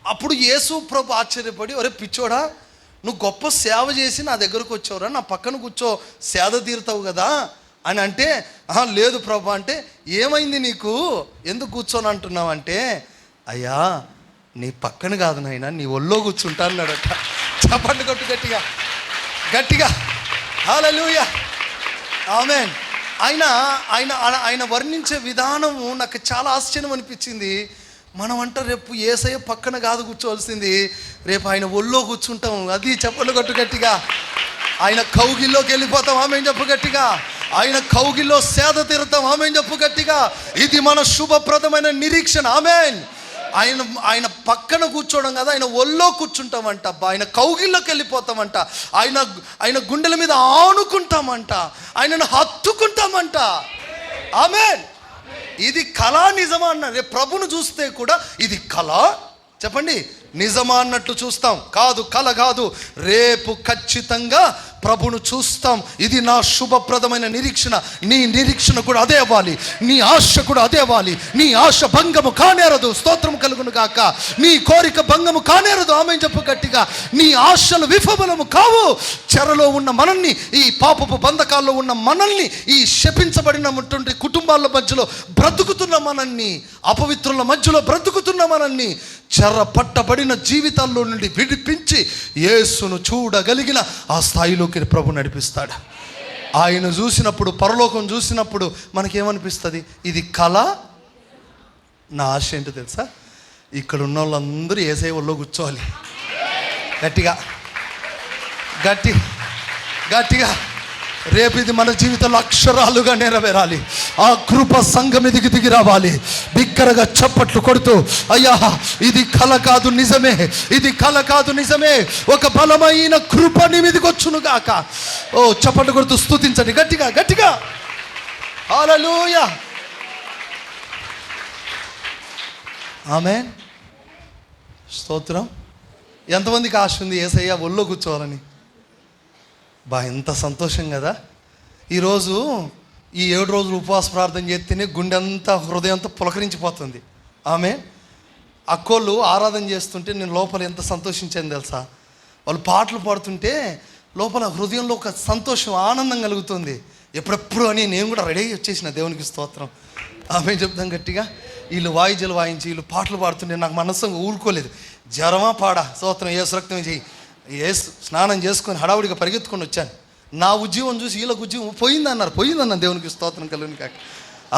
S1: అప్పుడు యేసు ప్రభు ఆశ్చర్యపడి, ఒరే పిచ్చోడా, నువ్వు గొప్ప సేవ చేసి నా దగ్గరకు వచ్చావురా, నా పక్కన కూర్చో సేద తీరుతావు కదా అని అంటే, లేదు ప్రభు అంటే, ఏమైంది నీకు, ఎందుకు కూర్చొని అంటున్నావు అంటే, అయ్యా నీ పక్కన కాదు నాయనా, నీ ఒళ్ళో కూర్చుంటా అన్నాడట. చప్పట్లు కొట్టు గట్టిగా గట్టిగా. హల్లెలూయా, ఆమేన్. ఆయన వర్ణించే విధానము నాకు చాలా ఆశ్చర్యం అనిపించింది. మనం అంట రేపు యేసయ్య పక్కన కాదు కూర్చోవలసింది, రేపు ఆయన ఒళ్ళో కూర్చుంటాం. అది చప్పట్లు కొట్టు గట్టిగా. ఆయన కౌగిల్లోకి వెళ్ళిపోతాం. ఆమేన్ చెప్పు గట్టిగా. ఆయన కౌగిల్లో సేద తీరుతాం. ఆమేన్ చెప్పు గట్టిగా. ఇది మన శుభప్రదమైన నిరీక్షణ. ఆమేన్. ఆయన పక్కన కూర్చోవడం కదా, ఆయన ఒళ్ళో కూర్చుంటామంట. ఆయన కౌగిల్లోకి వెళ్ళిపోతామంట. ఆయన గుండెల మీద ఆనుకుంటామంట. ఆయనను హత్తుకుంటామంట. ఆమేన్. ఇది కళ నిజమా అన్న, రేపు ప్రభును చూస్తే కూడా ఇది కళ చెప్పండి నిజమా అన్నట్లు చూస్తాం. కాదు, కళ కాదు, రేపు ఖచ్చితంగా ప్రభును చూస్తాం. ఇది నా శుభప్రదమైన నిరీక్షణ. నీ నిరీక్షణ కూడా అదే అవ్వాలి, నీ ఆశ కూడా అదే అవ్వాలి. నీ ఆశ భంగము కానేరదు. స్తోత్రం కలుగును గాక. నీ కోరిక భంగము కానేరదు. ఆమేన్ చెప్పు గట్టిగా. నీ ఆశలు విఫలము కావు. చెరలో ఉన్న మనల్ని, ఈ పాపపు బంధకాల్లో ఉన్న మనల్ని, ఈ శపించబడినటువంటి కుటుంబాల మధ్యలో బ్రతుకుతున్న మనల్ని, అపవిత్రుల మధ్యలో బ్రతుకుతున్న మనల్ని చెర పట్టబడిన జీవితాల్లో నుండి విడిపించి యేసును చూడగలిగిన ఆ స్థాయిలోకి ప్రభు నడిపిస్తాడు. ఆయన చూసినప్పుడు, పరలోకం చూసినప్పుడు మనకేమనిపిస్తుంది? ఇది కళ. నా ఆశ ఏంటో తెలుసా? ఇక్కడ ఉన్న వాళ్ళందరూ యేసయ్య ఒళ్ళో కూర్చోవాలి. గట్టిగా గట్టి గట్టిగా. రేపు ఇది మన జీవితంలో అక్షరాలుగా నెరవేరాలి. ఆ కృప సంఘం మీదికి దిగి రావాలి. బిగ్గరగా చప్పట్లు కొడుతూ, అయ్యా ఇది కల కాదు నిజమే, ఇది కల కాదు నిజమే, ఒక బలమైన కృప నీ మీదికి వచ్చును గాక. ఓ చప్పట్లు కొడుతూ స్తుతించండి గట్టిగా గట్టిగా. హల్లెలూయా, ఆమేన్, స్తోత్రం. ఎంతమందికి ఆశ ఉంది యేసయ్య ఒళ్ళో కూర్చోవాలని? ఎంత సంతోషం కదా. ఈరోజు ఈ 7 రోజులు ఉపవాస ప్రార్థన చేస్తేనే గుండె అంతా, హృదయం అంతా పులకరించిపోతుంది. ఆమె అక్కోళ్ళు ఆరాధన చేస్తుంటే నేను లోపల ఎంత సంతోషించాను తెలుసా? వాళ్ళు పాటలు పాడుతుంటే లోపల హృదయంలో ఒక సంతోషం, ఆనందం కలుగుతుంది. ఎప్పుడెప్పుడు అని నేను కూడా రెడీ వచ్చేసిన దేవునికి స్తోత్రం. ఆమె చెప్తాం గట్టిగా. వీళ్ళు వాయిద్యాలు వాయించి వీళ్ళు పాటలు పాడుతుంటే నాకు మనస్సు ఊరుకోలేదు. జ్వరమా పాడా స్తోత్రం, యేసు రక్తం చేయి, స్నానం చేసుకొని హడావుడిగా పరిగెత్తుకొని వచ్చాను. నా ఉద్యోగం చూసి వీళ్ళకు ఉద్యోగం పోయిందన్నారు. పోయిందన్న దేవునికి స్తోత్రం కలుగును కాక.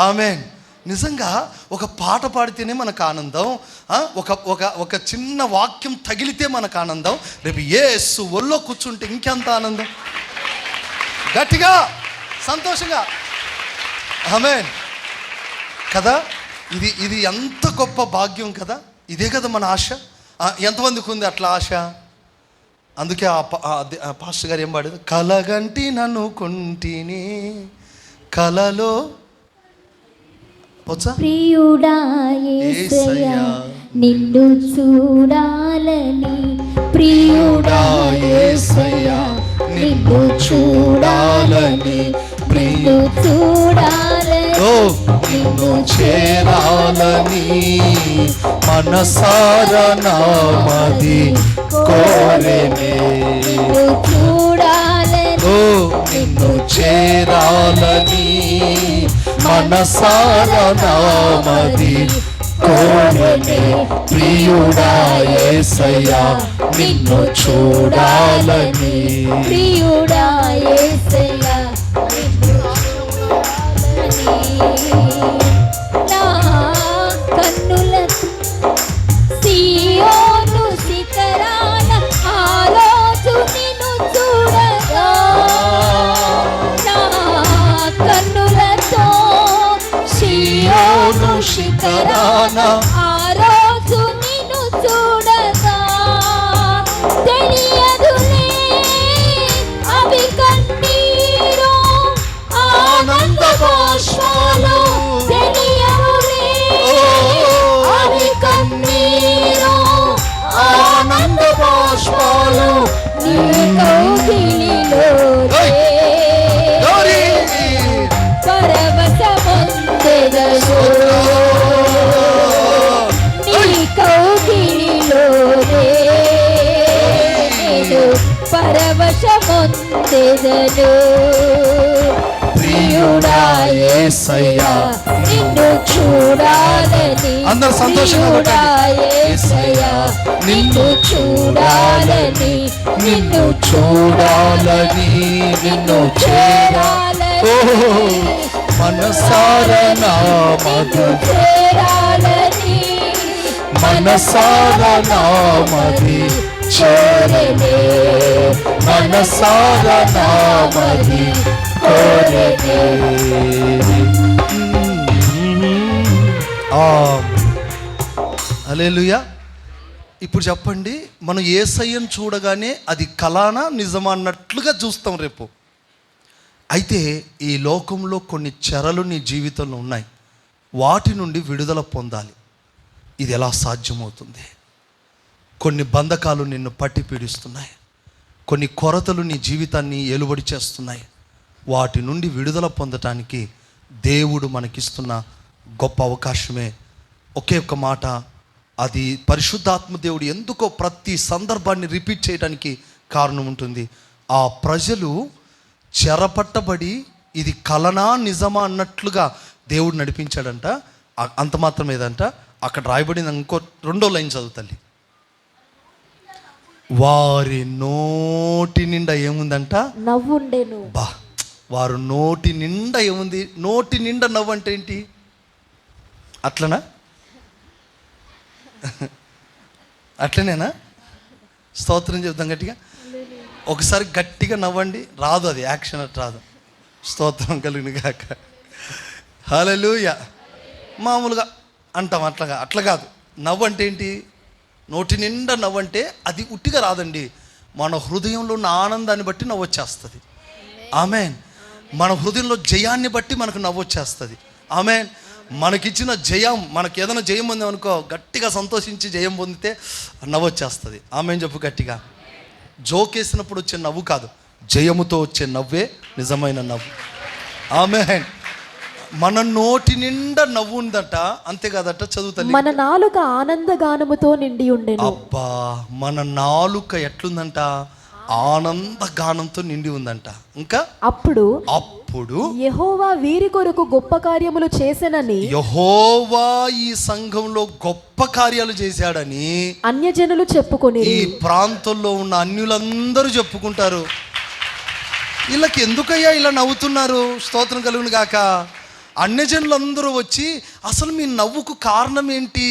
S1: ఆమేన్. నిజంగా ఒక పాట పాడితేనే మనకు ఆనందం, ఒక చిన్న వాక్యం తగిలితే మనకు ఆనందం. రేపు యేసు ఒళ్ళో కూర్చుంటే ఇంకెంత ఆనందం. గట్టిగా సంతోషంగా. ఆమేన్ కదా. ఇది ఎంత గొప్ప భాగ్యం కదా. ఇదే కదా మన ఆశ. ఎంతమందికి ఉంది అట్లా ఆశ? అందుకే ఆ పాస్టర్ గారు ఏం పాడేది? కలగంటి నన్ను కొంటిని కలలో
S2: ప్రియుడా యేసయ్యా నిన్ను చూడాలని, ప్రియుడా యేసయ్యా నిన్ను చూడాలని, నిన్ను చూడాలని, నిన్ను చేరాలని మనసారా నామది కోరెనే. నిన్ను చూడాలని, నిన్ను చేరాలని మనసారా నామది కోరెనే. ప్రియుడా యేసయ్యా నిన్ను చూడాలని, ప్రియుడా యేసయ్యా శిఖరాన ఆ రోజు నిన్ను చూడగా తెలియదులే అవి కన్నీరు ఆనంద బాష్పాలు తెలియదులే అవి కన్నీరు ఆనంద బాష్పాలు నీ కౌగిలిలో పరవశమొందెదను నీ కౌగిలిలోనే నేను పరవశమొందెదను ప్రియుడా యేసయ్యా నిన్ను చూడాలని
S1: అందరూ సంతోషంగా
S2: కొట్టండి. యేసయ్యా నిన్ను చూడాలని నిన్ను చూడాలని నిన్ను చేరాలని
S1: మనసారా నామది
S2: చేరాలని
S1: మనసారా నామది
S2: చేరలే
S1: మనసారా నామది కోరలే. హల్లెలూయా. ఇప్పుడు చెప్పండి, మనం యేసయ్యను చూడగానే అది కలానా నిజమా అన్నట్లుగా చూస్తాం రేపు. అయితే ఈ లోకంలో కొన్ని చెరలు నీ జీవితంలో ఉన్నాయి, వాటి నుండి విడుదల పొందాలి. ఇది ఎలా సాధ్యమవుతుంది? కొన్ని బంధకాలు నిన్ను పట్టి పీడిస్తున్నాయి, కొన్ని కొరతలు నీ జీవితాన్ని ఏలుబడి చేస్తున్నాయి. వాటి నుండి విడుదల పొందటానికి దేవుడు మనకిస్తున్న గొప్ప అవకాశమే ఒకే ఒక్క మాట. అది పరిశుద్ధాత్మ దేవుడు ఎందుకో ప్రతి సందర్భాన్ని రిపీట్ చేయడానికి కారణం ఉంటుంది. ఆ ప్రజలు చెరపట్టబడి ఇది కలనా నిజమా అన్నట్లుగా దేవుడు నడిపించాడంట. అంత మాత్రం ఏదంట, అక్కడ రాయబడిన ఇంకో 2వ లైన్ చదువుతల్లి. వారి నోటి నిండా ఏముందంట?
S2: నవ్వుండెను.
S1: బా, వారు నోటి నిండా ఏముంది? నోటి నిండా నవ్వు అంటే ఏంటి? అట్లనా? అట్లనేనా? స్తోత్రం చెప్తాం గట్టిగా. ఒకసారి గట్టిగా నవ్వండి. రాదు, అది యాక్షన్ అట్ రాదు. స్తోత్రం కలిగిన గాక. హల్లెలూయా. మామూలుగా అంటాం, అట్లా కాదు. నవ్వు అంటే ఏంటి? నోటి నిండా నవ్వు అంటే అది ఉట్టిగా రాదండి. మన హృదయంలో ఉన్న ఆనందాన్ని బట్టి నవ్వు వచ్చేస్తుంది. ఆమెన్. మన హృదయంలో జయాన్ని బట్టి మనకు నవ్వు వచ్చేస్తుంది. ఆమెన్. మనకిచ్చిన జయం, మనకి ఏదైనా జయం పొందామనుకో, గట్టిగా సంతోషించి జయం పొందితే నవ్వు వచ్చేస్తుంది. ఆమెన్ చెప్పు గట్టిగా. జోకేసినప్పుడు వచ్చే నవ్వు కాదు, జయముతో వచ్చే నవ్వే నిజమైన నవ్వు. ఆమెన్. మన నోటి నిండా నవ్వు ఉందట, అంతే కదట. చదువుతాను.
S2: మన నాలుక ఆనందగానముతో నిండి ఉండెను.
S1: అబ్బా, మన నాలుక ఎట్లుందంట? ఆనందగానంతో నిండి ఉందంట. ఇంకా అప్పుడు
S2: యెహోవా వీరి కొరకు గొప్ప కార్యములు చేసెనని,
S1: యెహోవా ఈ సంఘంలో గొప్ప కార్యాలు చేశాడని
S2: అన్యజనులు చెప్పుకొని,
S1: ఈ ప్రాంతంలో ఉన్న అన్యులందరూ చెప్పుకుంటారు. వీళ్ళకి ఎందుకయ్యా ఇలా నవ్వుతున్నారు? స్తోత్రం కలుగును గాక. అన్యజనులందరూ వచ్చి అసలు మీ నవ్వుకు కారణం ఏంటి,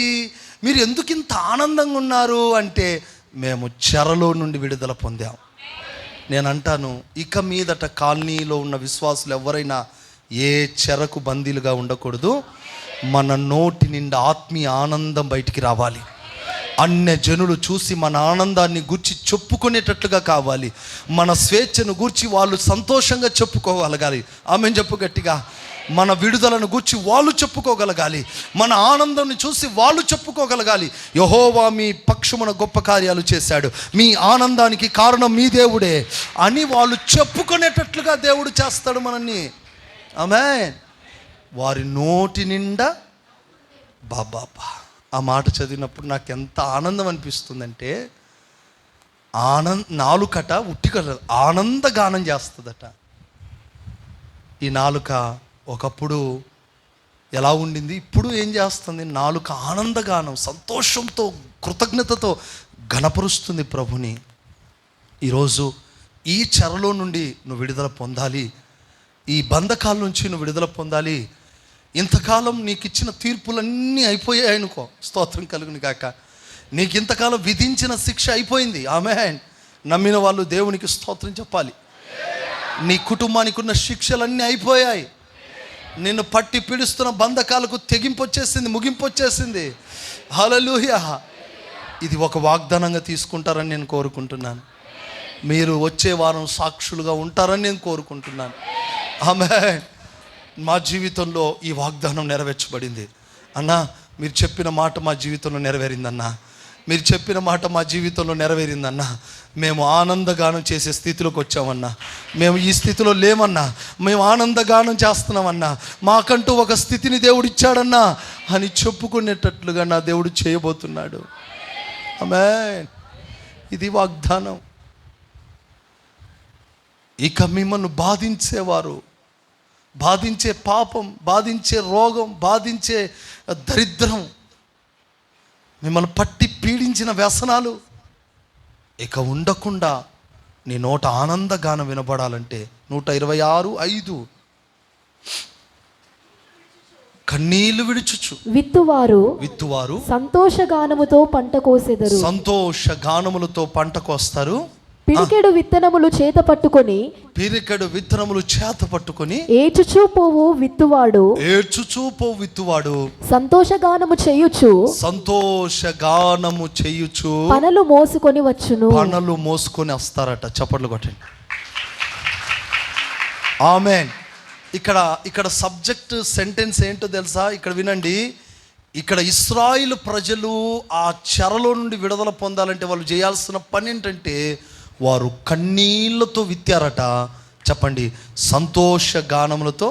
S1: మీరు ఎందుకు ఇంత ఆనందంగా ఉన్నారు అంటే, మేము చెరలో నుండి విడుదల పొందాం. నేను అంటాను, ఇక మీదట కాలనీలో ఉన్న విశ్వాసులు ఎవరైనా ఏ చెరకు బందీలుగా ఉండకూడదు. మన నోటి నిండా ఆత్మీయ ఆనందం బయటికి రావాలి. అన్య జనులు చూసి మన ఆనందాన్ని గూర్చి చెప్పుకునేటట్లుగా కావాలి. మన స్వేచ్ఛను గూర్చి వాళ్ళు సంతోషంగా చెప్పుకోగలగాలి. ఆమెన్ చెప్పు గట్టిగా. మన విడుదలను గూర్చి వాళ్ళు చెప్పుకోగలగాలి. మన ఆనందాన్ని చూసి వాళ్ళు చెప్పుకోగలగాలి. యెహోవా మీ పక్షమున గొప్ప కార్యాలు చేశాడు, మీ ఆనందానికి కారణం మీ దేవుడే అని వాళ్ళు చెప్పుకునేటట్లుగా దేవుడు చేస్తాడు మనల్ని. ఆమేన్. వారి నోటి నిండా బాబా. ఆ మాట చదివినప్పుడు నాకు ఎంత ఆనందం అనిపిస్తుందంటే, నాలుకట ఉట్టిగా ఆనందగానం చేస్తుందట. ఈ నాలుక ఒకప్పుడు ఎలా ఉండింది, ఇప్పుడు ఏం చేస్తుంది? నాలుక ఆనందగానం, సంతోషంతో, కృతజ్ఞతతో ఘనపరుస్తుంది ప్రభుని. ఈరోజు ఈ చెరలో నుండి నువ్వు విడుదల పొందాలి. ఈ బంధకాల నుంచి నువ్వు విడుదల పొందాలి. ఇంతకాలం నీకు ఇచ్చిన తీర్పులన్నీ అయిపోయాయి అనుకో, స్తోత్రం కలుగును గాక. నీకు ఇంతకాలం విధించిన శిక్ష అయిపోయింది. ఆమేన్. నమ్మిన వాళ్ళు దేవునికి స్తోత్రం చెప్పాలి. నీ కుటుంబానికి ఉన్న శిక్షలన్నీ అయిపోయాయి. నిన్ను పట్టి పీడిస్తున్న బంధకాలకు తెగింపు వచ్చేసింది, ముగింపు వచ్చేసింది. హల్లెలూయా. ఇది ఒక వాగ్దానంగా తీసుకుంటారని నేను కోరుకుంటున్నాను. మీరు వచ్చే వారం సాక్షులుగా ఉంటారని నేను కోరుకుంటున్నాను. ఆమేన్. మా జీవితంలో ఈ వాగ్దానం నెరవేర్చబడింది. అన్నా, మీరు చెప్పిన మాట మా జీవితంలో నెరవేరిందన్నా, మీరు చెప్పిన మాట మా జీవితంలో నెరవేరిందన్నా. మేము ఆనందగానం చేసే స్థితిలోకి వచ్చామన్నా. మేము ఈ స్థితిలో లేమన్నా, మేము ఆనందగానం చేస్తున్నామన్నా. మాకంటూ ఒక స్థితిని దేవుడు ఇచ్చాడన్నా అని చెప్పుకునేటట్లుగా నా దేవుడు చేయబోతున్నాడు. ఆమేన్. ఇది వాగ్దానం. ఇక మిమ్మల్ని బాధించేవారు, బాధించే పాపం, బాధించే రోగం, బాధించే దరిద్రం, మిమ్మల్ని పట్టి పీడించిన వ్యసనాలు ఇక ఉండకుండా నీ నోట ఆనందగానం వినబడాలంటే 126:5 కన్నీళ్లు విడుచుచు విత్తువారు
S2: సంతోషగానముతో పంట కోసెదరు.
S1: సంతోషగానములతో పంట కోస్తారు.
S2: పిడికెడు విత్తనములు చేత పట్టుకొని ఏడ్చుచూ పోవు విత్తువాడు సంతోషగానము చేయుచు పనలు మోసుకొని వస్తారట. చప్పట్లు కొట్టండి. ఆమేన్. ఇక్కడ సబ్జెక్ట్ సెంటెన్స్ ఏంటో తెలుసా? ఇక్కడ వినండి. ఇక్కడ ఇశ్రాయేలు ప్రజలు ఆ చెరలో నుండి విడుదల పొందాలంటే వాళ్ళు చేయాల్సిన పని ఏంటంటే, వారు కన్నీళ్లతో విత్తారట. చెప్పండి, సంతోషగానములతో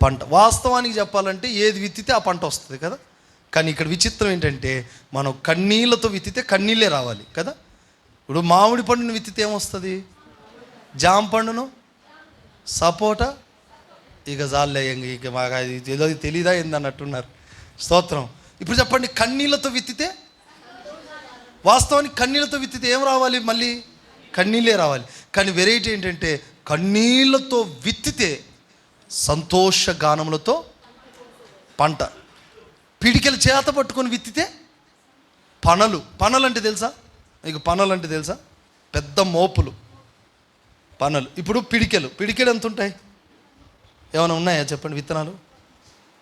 S2: పంట. వాస్తవానికి చెప్పాలంటే ఏది విత్తితే ఆ పంట వస్తుంది కదా. కానీ ఇక్కడ విచిత్రం ఏంటంటే, మనం కన్నీళ్లతో విత్తితే కన్నీళ్ళే రావాలి కదా. ఇప్పుడు మామిడి పండును విత్తితే ఏమొస్తుంది? జామ పండును, సపోటా, ఇక జాలే, ఇక మాకు ఏదో తెలీదా ఏందన్నట్టున్నారు. స్తోత్రం. ఇప్పుడు చెప్పండి, కన్నీళ్లతో విత్తితే, వాస్తవానికి కన్నీళ్లతో విత్తితే ఏం రావాలి? మళ్ళీ కన్నీళ్ళే రావాలి. కానీ వెరైటీ ఏంటంటే, కన్నీళ్లతో విత్తితే సంతోషగానములతో పంట. పిడికెలు చేత పట్టుకొని విత్తితే పనలు అంటే తెలుసా? మీకు పనలు అంటే తెలుసా? పెద్ద మోపులు పనలు. ఇప్పుడు పిడికెలు ఎంత ఉంటాయి? ఏమైనా ఉన్నాయా చెప్పండి విత్తనాలు?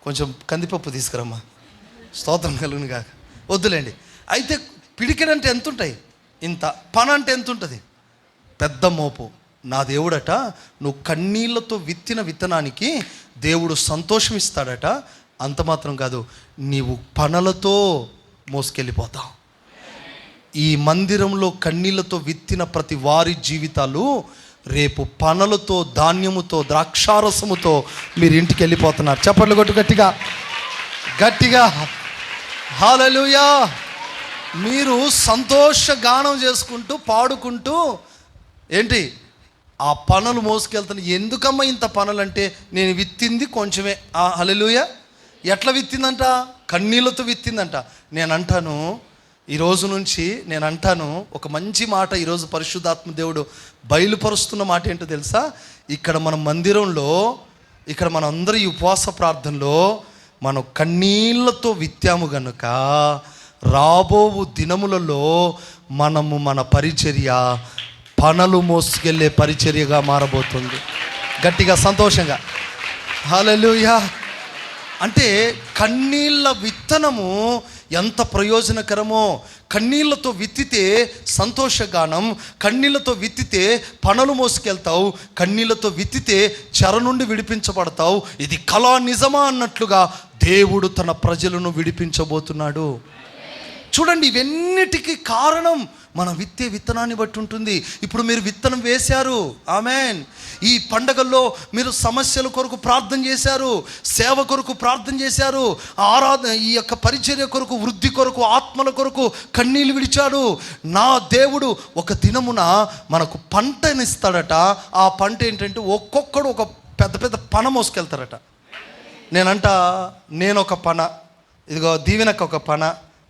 S2: కొంచెం కందిపప్పు తీసుకురమ్మా. స్తోత్రం కలుగును కాక. వద్దులేండి. అయితే పిడికెడు అంటే ఎంత ఉంటాయి? ఇంత. పన అంటే ఎంత ఉంటుంది? పెద్ద మోపు. నా దేవుడట, నువ్వు కన్నీళ్లతో విత్తిన విత్తనానికి దేవుడు సంతోషం ఇస్తాడట. అంత మాత్రం కాదు, నీవు పనలతో మోసుకెళ్ళిపోతావు. ఈ మందిరంలో కన్నీళ్లతో విత్తిన ప్రతి వారి జీవితాలు రేపు పనలతో, ధాన్యముతో, ద్రాక్షారసముతో మీరు ఇంటికి వెళ్ళిపోతున్నారు. చప్పట్లు కొట్టు గట్టిగా. హల్లెలూయా. మీరు సంతోషగానం చేసుకుంటూ పాడుకుంటూ ఏంటి ఆ పనులు మోసుకెళ్తాను. ఎందుకమ్మా ఇంత పనులు అంటే, నేను విత్తింది కొంచెమే. హల్లెలూయా. ఎట్లా విత్తిందంట? కన్నీళ్ళతో విత్తిందంట. ఈరోజు నుంచి నేను అంటాను ఒక మంచి మాట. ఈరోజు పరిశుద్ధాత్మ దేవుడు బయలుపరుస్తున్న మాట ఏంటో తెలుసా? ఇక్కడ మన మందిరంలో, ఇక్కడ మన అందరి ఉపవాస ప్రార్థనలో మనం కన్నీళ్లతో విత్తాము గనుక రాబో దినములలో మనము మన పరిచర్య పనలు మోసుకెళ్ళే పరిచర్యగా మారబోతుంది. గట్టిగా సంతోషంగా హల్లెలూయా. అంటే కన్నీళ్ళ విత్తనము ఎంత ప్రయోజనకరమో. కన్నీళ్లతో విత్తితే సంతోషగానం, కన్నీళ్లతో విత్తితే పనులు మోసుకెళ్తావు, కన్నీళ్లతో విత్తితే చెర నుండి విడిపించబడతావు. ఇది కళా నిజమా అన్నట్లుగా దేవుడు తన ప్రజలను విడిపించబోతున్నాడు. చూడండి, ఇవన్నిటికీ కారణం మనం విత్తే విత్తనాన్ని బట్టి ఉంటుంది. ఇప్పుడు మీరు విత్తనం వేశారు. ఆమేన్. ఈ పండగల్లో మీరు సమస్యల కొరకు ప్రార్థన చేశారు, సేవ కొరకు ప్రార్థన చేశారు, ఆరాధన, ఈ యొక్క పరిచర్య కొరకు, వృద్ధి కొరకు, ఆత్మల కొరకు కన్నీళ్ళు విడిచాడు. నా దేవుడు ఒక దినమున మనకు పంటనిస్తాడట. ఆ పంట ఏంటంటే ఒక్కొక్కడు ఒక పెద్ద పెద్ద పన మోసుకెళ్తారట. నేను ఒక పన, ఇదిగో దీవెనక్క ఒక పన,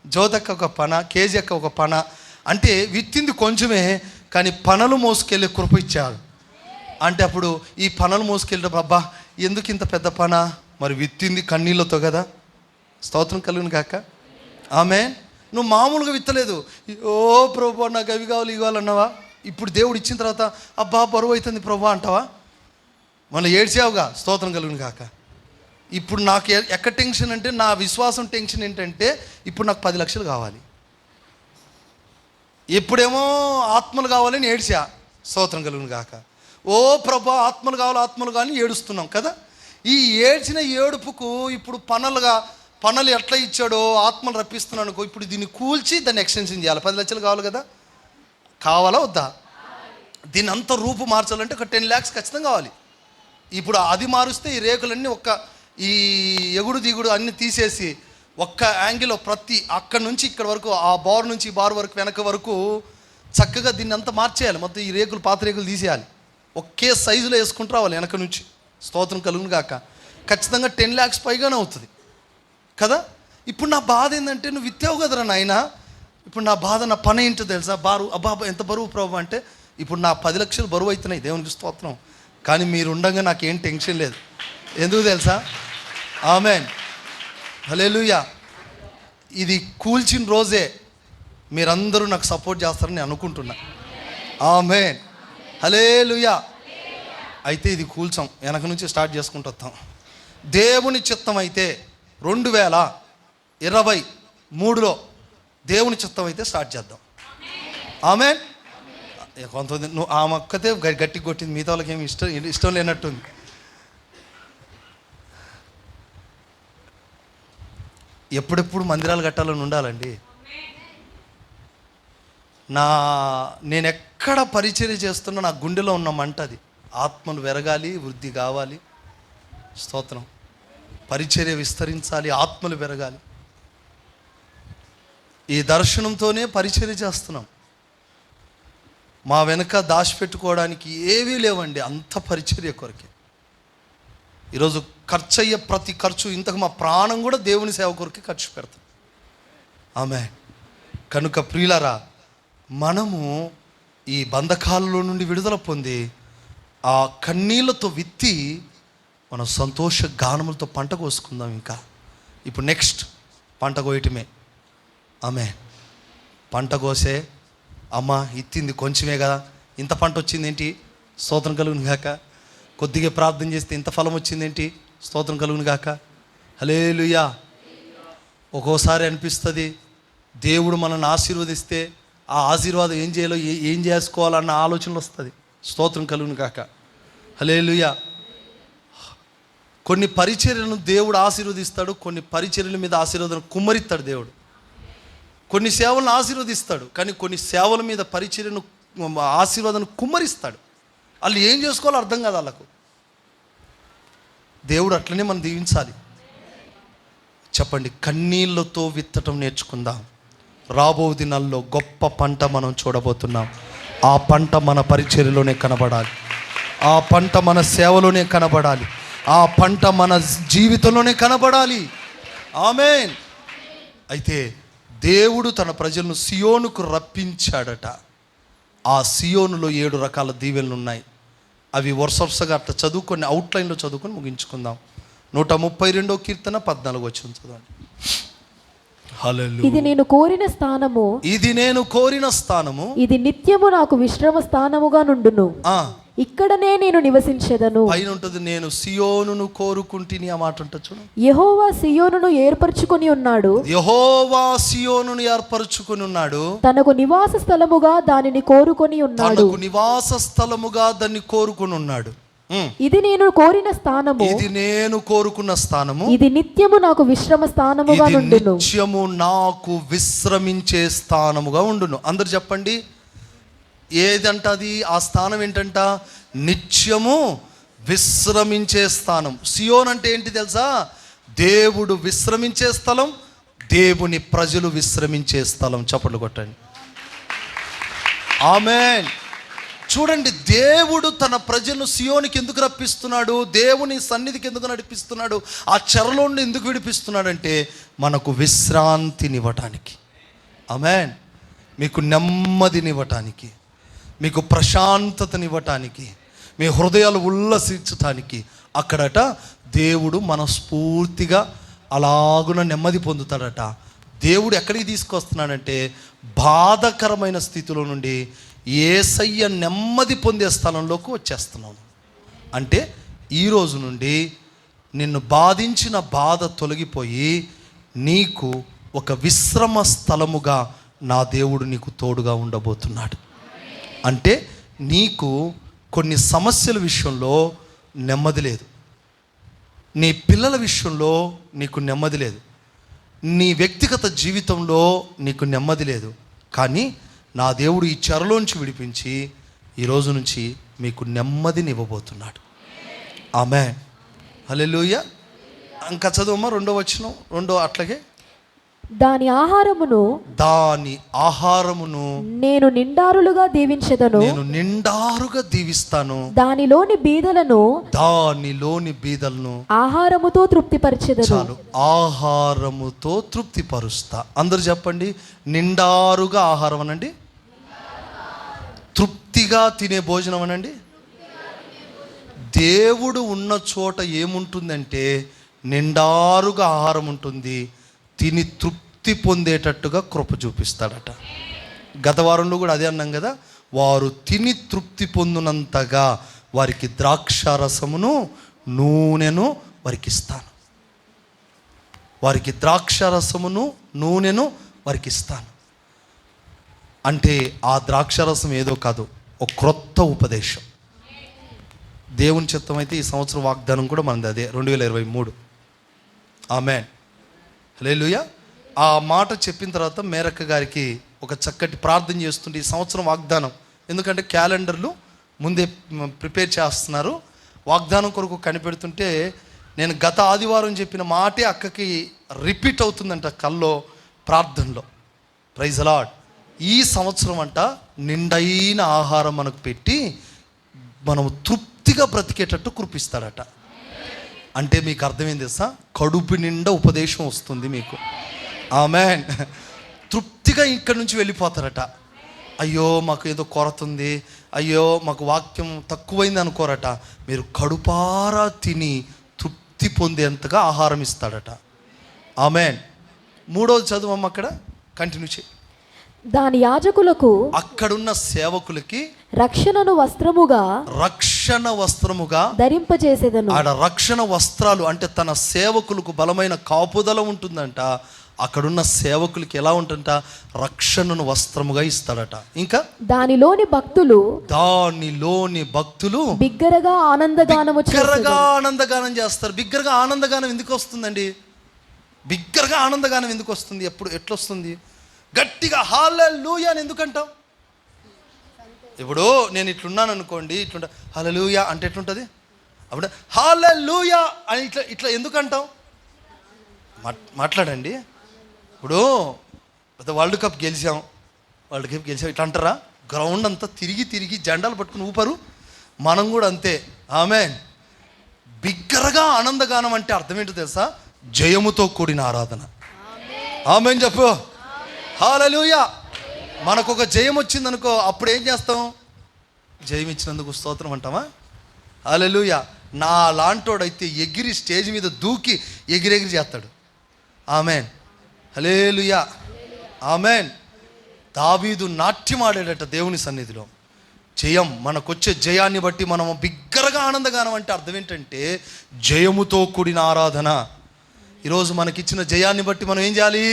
S2: జ్యోతక్క ఒక పన, కేజీ ఒక పన. అంటే విత్తింది కొంచెమే, కానీ పనలు మోసుకెళ్ళే కృప ఇచ్చాడు. అంటే అప్పుడు ఈ పనలు మోసుకెళ్ళినప్పుడు అబ్బా ఎందుకు ఇంత పెద్ద పన? మరి విత్తింది కన్నీళ్ళతో కదా. స్తోత్రం కలుగును కాక. ఆమేన్. నువ్వు మామూలుగా విత్తలేదు. ఓ ప్రభు నాకు అవి కావాలి ఇవ్వాలన్నావా? ఇప్పుడు దేవుడు ఇచ్చిన తర్వాత అబ్బా బరువు అవుతుంది ప్రభు అంటావా? మళ్ళీ ఏడ్చావుగా. స్తోత్రం కలుగును కాక.
S1: ఇప్పుడు నాకు ఎక్కడ టెన్షన్ అంటే, నా విశ్వాసం టెన్షన్ ఏంటంటే, ఇప్పుడు నాకు 10 లక్షలు కావాలి. ఎప్పుడేమో ఆత్మలు కావాలని ఏడ్చా, స్తోత్రం కలుగును గాక. ఓ ప్రభా ఆత్మలు కావాలని ఏడుస్తున్నాం కదా. ఈ ఏడ్చిన ఏడుపుకు ఇప్పుడు పనులు ఎట్లా ఇచ్చాడో ఆత్మలు రప్పిస్తున్నాను అనుకో, ఇప్పుడు దీన్ని కూల్చి దాన్ని ఎక్స్టెన్షన్ చేయాలి. 10 లక్షలు కావాలి కదా, కావాలా వద్దా? దీన్ని అంత రూపు మార్చాలంటే ఒక 10 lakhs ఖచ్చితంగా కావాలి. ఇప్పుడు అది మారుస్తే ఈ రేకులన్నీ ఈ ఎగుడు దిగుడు అన్నీ తీసేసి ఒక్క యాంగిల్లో ప్రతి అక్కడి నుంచి ఇక్కడ వరకు, ఆ బార్ నుంచి ఈ బార్ వరకు, వెనక వరకు చక్కగా దీన్ని అంతా మార్చేయాలి. మొత్తం ఈ రేకులు, పాత రేకులు తీసేయాలి, ఒకే సైజులో వేసుకుంటూ రావాలి వెనక నుంచి. స్తోత్రం కలుగును గాక. ఖచ్చితంగా 10 lakhs పైగానే అవుతుంది కదా. ఇప్పుడు నా బాధ ఏంటంటే, నువ్వు ఇచ్చావు కదరా నాయన, ఇప్పుడు నా బాధ, నా పని ఏంటో తెలుసా? అబ్బా ఎంత బరువు ప్రభు అంటే, ఇప్పుడు నా 10 లక్షలు బరువు అవుతున్నాయి, దేవునికి స్తోత్రం. కానీ మీరు ఉండగా నాకేం టెన్షన్ లేదు. ఎందుకు తెలుసా? ఆమేన్, హల్లెలూయా. ఇది కూల్చిన రోజే మీరందరూ నాకు సపోర్ట్ చేస్తారని అనుకుంటున్నా. ఆమేన్, హల్లెలూయా. అయితే ఇది కూల్చాం, వెనక నుంచి స్టార్ట్ చేసుకుంటూ వస్తాం. దేవుని చిత్తం అయితే 2023లో దేవుని చిత్తం అయితే స్టార్ట్ చేద్దాం. ఆమేన్. కొంతమంది నువ్వు ఆ మొక్కతే గట్టి కొట్టింది, మిగతా వాళ్ళకి ఏమి ఇష్టం లేనట్టుంది. ఎప్పుడెప్పుడు మందిరాలు కట్టాలని ఉండాలండి. నేను ఎక్కడ పరిచర్య చేస్తున్నా నా గుండెలో ఉన్న మంట అది. ఆత్మలు పెరగాలి, వృద్ధి కావాలి, స్తోత్రం. పరిచర్య విస్తరించాలి, ఆత్మలు పెరగాలి. ఈ దర్శనంతోనే పరిచర్య చేస్తున్నాం. మా వెనక దాచిపెట్టుకోవడానికి ఏవీ లేవండి, అంత పరిచర్య కొరకే. ఈరోజు ఖర్చు అయ్యే ప్రతి ఖర్చు, ఇంతకు మా ప్రాణం కూడా దేవుని సేవ కొరకే ఖర్చు పెడతాం. ఆమె కనుక ప్రియులారా, మనము ఈ బంధకాలలో నుండి విడుదల పొంది ఆ కన్నీళ్లతో విత్తి మనం సంతోష గానములతో పంట కోసుకుందాం. ఇంకా ఇప్పుడు నెక్స్ట్ పంట కోయటమే. ఆమె పంట కోసే, అమ్మ ఇత్తింది కొంచెమే కదా, ఇంత పంట వచ్చింది ఏంటి, స్తోత్రం కలుగును గాక. కొద్దిగా ప్రార్థన చేస్తే ఇంత ఫలం వచ్చిందేంటి, స్తోత్రం కలుగును గాక. హల్లెలూయా. ఒక్కోసారి అనిపిస్తుంది దేవుడు మనల్ని ఆశీర్వదిస్తే ఆ ఆశీర్వాదం ఏం చేయాలో, ఏం చేసుకోవాలన్న ఆలోచనలు వస్తుంది. స్తోత్రం కలుగును గాక. హల్లెలూయా. కొన్ని పరిచర్యలను దేవుడు ఆశీర్వదిస్తాడు, కొన్ని పరిచర్యల మీద ఆశీర్వాదం కుమ్మరిస్తాడు దేవుడు. కొన్ని సేవలను ఆశీర్వదిస్తాడు, కానీ కొన్ని సేవల మీద పరిచర్యను ఆశీర్వాదం కుమ్మరిస్తాడు. వాళ్ళు ఏం చేసుకోవాలో అర్థం కాదు వాళ్ళకు. దేవుడు అట్లనే మనం దీవించాలి. చెప్పండి, కన్నీళ్ళతో విత్తటం నేర్చుకుందాం. రాబో దినాల్లో గొప్ప పంట మనం చూడబోతున్నాం. ఆ పంట మన పరిచర్యలోనే కనబడాలి, ఆ పంట మన సేవలోనే కనబడాలి, ఆ పంట మన జీవితంలోనే కనబడాలి. ఆమేన్. అయితే దేవుడు తన ప్రజలను సియోనుకు రప్పించాడట. ఆ సియోనులో 7 రకాల దీవెనలు ఉన్నాయి. అవి వరుసగా అట్లా చదువుకొని అవుట్లైన్లో చదువుకొని ముగించుకుందాం. 132వ కీర్తన 14వ వచనం చదవండి. హల్లెలూయా.
S3: ఇది నేను కోరిన స్థానము,
S1: ఇది నేను కోరిన స్థానము,
S3: ఇది నిత్యము నాకు విశ్రమ స్థానముగా నుండును. ఇక్కడనే నేను నివసించెదను.
S1: పైన ఉంటుంది, నేను సియోనును కోరుకుంటుని. ఆ మాట ఉంటుంది చూడు.
S3: యెహోవా సియోనును ఏర్పరచుకొని ఉన్నాడు,
S1: యెహోవా సియోనును ఏర్పరచుకొని ఉన్నాడు,
S3: తనకు నివాస స్థలముగా దానిని కోరుకొని ఉన్నాడు.
S1: తనకు నివాస స్థలముగా దాన్ని కోరుకొని ఉన్నాడు.
S3: ఇది నేను కోరిన స్థానము,
S1: ఇది నేను కోరుకున్న స్థానము,
S3: ఇది నిత్యము నాకు విశ్రమ స్థానముగా నుండును.
S1: నిత్యము నాకు విశ్రమించే స్థానముగా ఉండును. అందరు చెప్పండి, ఏదంట అది? ఆ స్థానం ఏంటంట? నిత్యము విశ్రమించే స్థానం. సియోన్ అంటే ఏంటి తెలుసా? దేవుడు విశ్రమించే స్థలం, దేవుని ప్రజలు విశ్రమించే స్థలం. చప్పట్లు కొట్టండి. ఆమేన్. చూడండి, దేవుడు తన ప్రజలను సియోనికి ఎందుకు రప్పిస్తున్నాడు, దేవుని సన్నిధికి ఎందుకు నడిపిస్తున్నాడు, ఆ చెరలో నుండి ఎందుకు విడిపిస్తున్నాడంటే మనకు విశ్రాంతినివ్వటానికి. ఆమేన్. మీకు నెమ్మదినివ్వటానికి, మీకు ప్రశాంతతనివ్వటానికి, మీ హృదయాలు ఉల్లసించటానికి. అక్కడట దేవుడు మనస్ఫూర్తిగా అలాగున నెమ్మది పొందుతాడట. దేవుడు ఎక్కడికి తీసుకొస్తున్నాడంటే బాధకరమైన స్థితిలో నుండి యేసయ్య నెమ్మది పొందే స్థలంలోకి వచ్చేస్తున్నాను. అంటే ఈరోజు నుండి నిన్ను బాధించిన బాధ తొలగిపోయి నీకు ఒక విశ్రమ స్థలముగా నా దేవుడు నీకు తోడుగా ఉండబోతున్నాడు. అంటే నీకు కొన్ని సమస్యల విషయంలో నెమ్మది లేదు, నీ పిల్లల విషయంలో నీకు నెమ్మది లేదు, నీ వ్యక్తిగత జీవితంలో నీకు నెమ్మది లేదు. కానీ నా దేవుడు ఈ చెరలోంచి విడిపించి ఈరోజు నుంచి మీకు నెమ్మదిని ఇవ్వబోతున్నాడు. ఆమేన్, హల్లెలూయా. ఇంకా చదువమ్మా 2వ వచనం, 2 అట్లాగే.
S3: దాని ఆహారమును నేను నిండారులుగా దీవించెదను,
S1: నేను నిండారుగా దీవిస్తాను,
S3: దానిలోని బీదలను ఆహారముతో తృప్తిపరిచెదను.
S1: చాలు, ఆహారముతో తృప్తిపరుస్తా. అందరూ చెప్పండి, నిండారుగా ఆహారం అనండి, తృప్తిగా తినే భోజనం అనండి. దేవుడు ఉన్న చోట ఏముంటుందంటే నిండారుగా ఆహారం ఉంటుంది, తిని తృప్తి పొందేటట్టుగా కృప చూపిస్తాడట. గత వారంలో కూడా అదే అన్నాం కదా, వారు తిని తృప్తి పొందినంతగా వారికి ద్రాక్షారసమును నూనెను వారికి ఇస్తాను. వారికి ద్రాక్షారసమును నూనెను వారికి ఇస్తాను. అంటే ఆ ద్రాక్షారసం ఏదో కాదు, ఒక క్రొత్త ఉపదేశం. దేవుని చిత్తం అయితే ఈ సంవత్సరం వాగ్దానం కూడా మనది అదే, 2023. ఆమేన్, హల్లెలూయా. ఆ మాట చెప్పిన తర్వాత మేరక్క గారికి ఒక చక్కటి ప్రార్థన చేస్తుంటే ఈ సంవత్సరం వాగ్దానం, ఎందుకంటే క్యాలెండర్లు ముందే ప్రిపేర్ చేస్తున్నారు, వాగ్దానం కొరకు కనిపెడుతుంటే నేను గత ఆదివారం చెప్పిన మాటే అక్కకి రిపీట్ అవుతుందంట కల్లో ప్రార్థనలో. Praise Lord. ఈ సంవత్సరం అంట నిండైన ఆహారం మనకు పెట్టి మనము తృప్తిగా బ్రతికేటట్టు కృపిస్తాడట. అంటే మీకు అర్థమైంది తెలుసా, కడుపు నిండా ఉపదేశం వస్తుంది మీకు. ఆమేన్. తృప్తిగా ఇక్కడి నుంచి వెళ్ళిపోతారట. అయ్యో మాకు ఏదో కొరత ఉంది, అయ్యో మాకు వాక్యం తక్కువైంది అనుకోరట. మీరు కడుపారా తిని తృప్తి పొందేంతగా ఆహారం ఇస్తాడట. ఆమేన్. 3వది చదువమ్మ, అక్కడ కంటిన్యూ చేయి.
S3: దాని యాజకులకు,
S1: అక్కడున్న సేవకులకి
S3: రక్షణ వస్త్రముగా ధరింపజేసేదను.
S1: ఆడ రక్షణ వస్త్రాలు అంటే తన సేవకులకు బలమైన కాపుదల ఉంటుందంట. అక్కడున్న సేవకులకి ఎలా ఉంటుందంట, రక్షణను వస్త్రముగా ఇస్తాడట. ఇంకా దానిలోని భక్తులు
S3: బిగ్గరగా ఆనందగానం
S1: చేస్తారు. బిగ్గరగా ఆనందగానం ఎందుకు వస్తుందండి? బిగ్గరగా ఆనందగానం ఎందుకు వస్తుంది? ఎట్లొస్తుంది? గట్టిగా హల్లెలూయా అని ఎందుకంటాం? ఇప్పుడు నేను ఇట్లున్నాను అనుకోండి, ఇట్లుంటా హల్లెలూయా అంటే ఎట్లుంటుంది? అప్పుడు హల్లెలూయా అని ఇట్లా ఎందుకంటాం? మాట్లాడండి. ఇప్పుడు వరల్డ్ కప్ గెలిచాం ఇట్లా అంటారా? గ్రౌండ్ అంతా తిరిగి జెండాలు పట్టుకుని ఊపరు. మనం కూడా అంతే. ఆమేన్. బిగ్గరగా ఆనందగానం అంటే అర్థం ఏంటో తెలుసా? జయముతో కూడిన ఆరాధన. ఆమేన్ చెప్పు. హల్లెలూయా. మనకు ఒక జయం వచ్చిందనుకో, అప్పుడు ఏం చేస్తాం? జయం ఇచ్చినందుకు స్తోత్రం అంటామా? హల్లెలూయా. నా లాంటోడైతే ఎగిరి స్టేజ్ మీద దూకి ఎగిరెగిరి చేస్తాడు. ఆమేన్, హల్లెలూయా, ఆమేన్. దావీదు నాట్యం ఆడాడట దేవుని సన్నిధిలో. జయం, మనకొచ్చే జయాన్ని బట్టి మనం బిగ్గరగా ఆనందగానం అంటే అర్థం ఏంటంటే జయముతో కూడిన ఆరాధన. ఈరోజు మనకిచ్చిన జయాన్ని బట్టి మనం ఏం చేయాలి?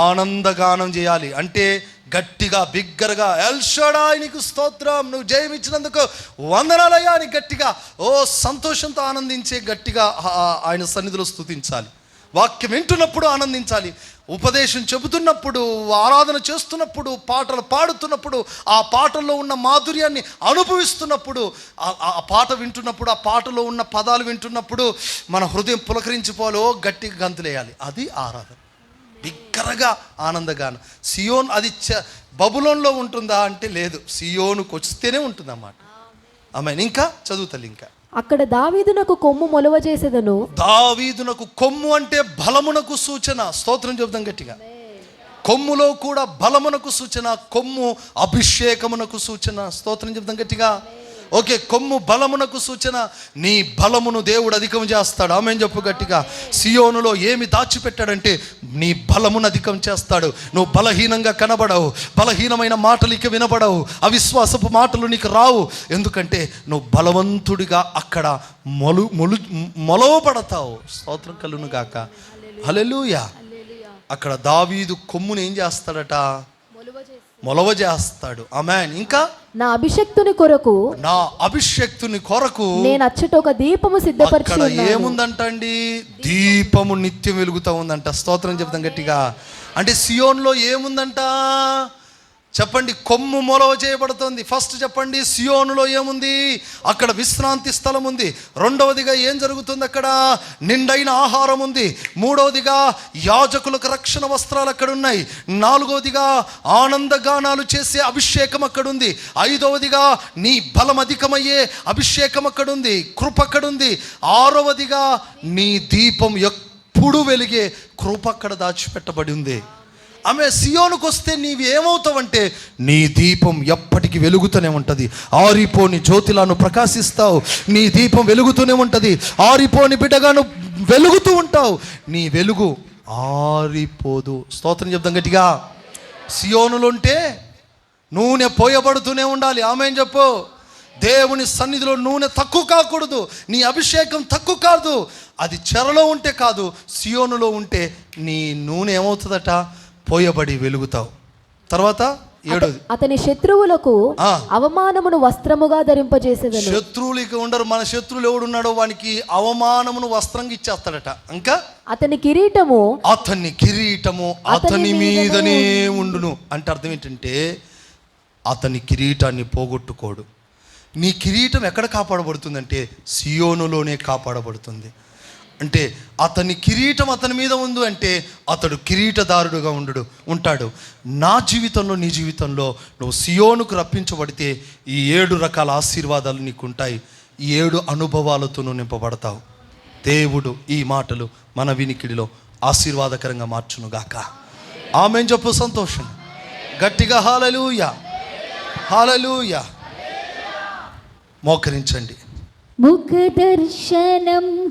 S1: ఆనందగానం చేయాలి. అంటే గట్టిగా బిగ్గరగా ఎల్ షడాయ్ నీకు స్తోత్రం, నువ్వు జయం ఇచ్చినందుకు వందనాలయ్యా అని గట్టిగా సంతోషంతో ఆనందించే గట్టిగా ఆయన సన్నిధిలో స్తుతించాలి. వాక్యం వింటున్నప్పుడు ఆనందించాలి. ఉపదేశం చెబుతున్నప్పుడు, ఆరాధన చేస్తున్నప్పుడు, పాటలు పాడుతున్నప్పుడు, ఆ పాటల్లో ఉన్న మాధుర్యాన్ని అనుభవిస్తున్నప్పుడు, ఆ పాట వింటున్నప్పుడు, ఆ పాటలో ఉన్న పదాలు వింటున్నప్పుడు మన హృదయం పులకరించిపోలో గట్టిగా గంతులేయాలి. అది ఆరాధన. బిగ్గరగా ఆనందగానం. సియోన్ అది బబులోన్లో ఉంటుందా అంటే లేదు, సియోనుకు వస్తేనే ఉంటుందన్నమాట. ఆమె ఇంకా చదువుతాలి. ఇంకా
S3: అక్కడ దావీదునకు కొమ్ము మొలవ చేసేదను.
S1: దావీదునకు కొమ్ము అంటే బలమునకు సూచన. స్తోత్రం చెబుతాం గట్టిగా. కొమ్ములో కూడా బలమునకు సూచన, కొమ్ము అభిషేకమునకు సూచన. స్తోత్రం చెబుతాం గట్టిగా.
S2: ఓకే, కొమ్ము బలమునకు సూచన. నీ బలమును దేవుడు అధికం చేస్తాడు. ఆమేన్ చెప్పు గట్టిగా. సియోనులో ఏమి దాచిపెట్టాడంటే నీ బలమును అధికం చేస్తాడు. నువ్వు బలహీనంగా కనబడవు, బలహీనమైన మాటలు ఇక వినబడవు, అవిశ్వాసపు మాటలు నీకు రావు. ఎందుకంటే నువ్వు బలవంతుడిగా అక్కడ మొలవబడతావు. స్తోత్రం కలుగును గాక. హల్లెలూయా. అక్కడ దావీదు కొమ్మును ఏం చేస్తాడట? మొలవ చేస్తాడు. ఆమేన్. ఇంకా
S3: నా అభిషక్తుని కొరకు నేను అచ్చట ఒక దీపము సిద్ధపరిచి ఉన్నాను.
S2: అక్కడ ఏముందంటండి? దీపము నిత్యం వెలుగుతూ ఉందంట. స్తోత్రం చెప్తాం గట్టిగా. అంటే సియోన్లో ఏముందంట చెప్పండి? కొమ్ము మొలవ చేయబడుతుంది. ఫస్ట్ చెప్పండి, సియోనులో ఏముంది? అక్కడ విశ్రాంతి స్థలం ఉంది. రెండవదిగా ఏం జరుగుతుంది? అక్కడ నిండైన ఆహారం ఉంది. మూడవదిగా యాజకులకు రక్షణ వస్త్రాలు అక్కడ ఉన్నాయి. నాలుగవదిగా ఆనందగానాలు చేసే అభిషేకం అక్కడ ఉంది. ఐదవదిగా నీ బలం అధికమయ్యే అభిషేకం అక్కడ ఉంది, కృప అక్కడ ఉంది. ఆరవదిగా నీ దీపం ఎప్పుడు వెలిగే కృప అక్కడ దాచిపెట్టబడి ఉంది. ఆమె సియోనుకు వస్తే నీవు ఏమవుతావంటే నీ దీపం ఎప్పటికీ వెలుగుతూనే ఉంటుంది. ఆరిపోని జ్యోతిలాను ప్రకాశిస్తావు. నీ దీపం వెలుగుతూనే ఉంటుంది. ఆరిపోని బిడ్డగాను వెలుగుతూ ఉంటావు. నీ వెలుగు ఆరిపోదు. స్తోత్రం చెప్తాం గట్టిగా. సియోనులో ఉంటే నూనె పోయబడుతూనే ఉండాలి. ఆమేన్ చెప్పు. దేవుని సన్నిధిలో నూనె తక్కువ కాకూడదు. నీ అభిషేకం తక్కువ కాదు. అది చెరలో ఉంటే కాదు, సియోనులో ఉంటే నీ నూనె ఏమవుతుందట? పోయబడి వెలుగుతావు. తర్వాత ఏడోది,
S3: అతని శత్రువులకు అవమానమును వస్త్రముగా ధరింపజేసేదను.
S2: శత్రువులకి ఉండరు. మన శత్రువులు ఎవడున్నాడో వానికి అవమానమును వస్త్రంగా ఇచ్చేస్తాడట. ఇంకా
S3: అతని కిరీటము
S2: అతని మీదనే ఉండును. అంటే అర్థం ఏంటంటే అతని కిరీటాన్ని పోగొట్టుకోడు. నీ కిరీటం ఎక్కడ కాపాడబడుతుందంటే సియోనులోనే కాపాడబడుతుంది. అంటే అతని కిరీటం అతని మీద ఉంది అంటే అతడు కిరీటదారుడుగా ఉంటాడు. నా జీవితంలో, నీ జీవితంలో నువ్వు సియోనుకు రప్పించబడితే ఈ 7 రకాల ఆశీర్వాదాలు నీకు ఉంటాయి. ఈ 7 అనుభవాలతో నువ్వు నింపబడతావు. దేవుడు ఈ మాటలు మన వినికిడిలో ఆశీర్వాదకరంగా మార్చునుగాక. ఆమేన్ చెప్పు. సంతోషం గట్టిగా. హల్లెలూయా, హల్లెలూయా. మోకరించండి.
S4: ముఖ దర్శనం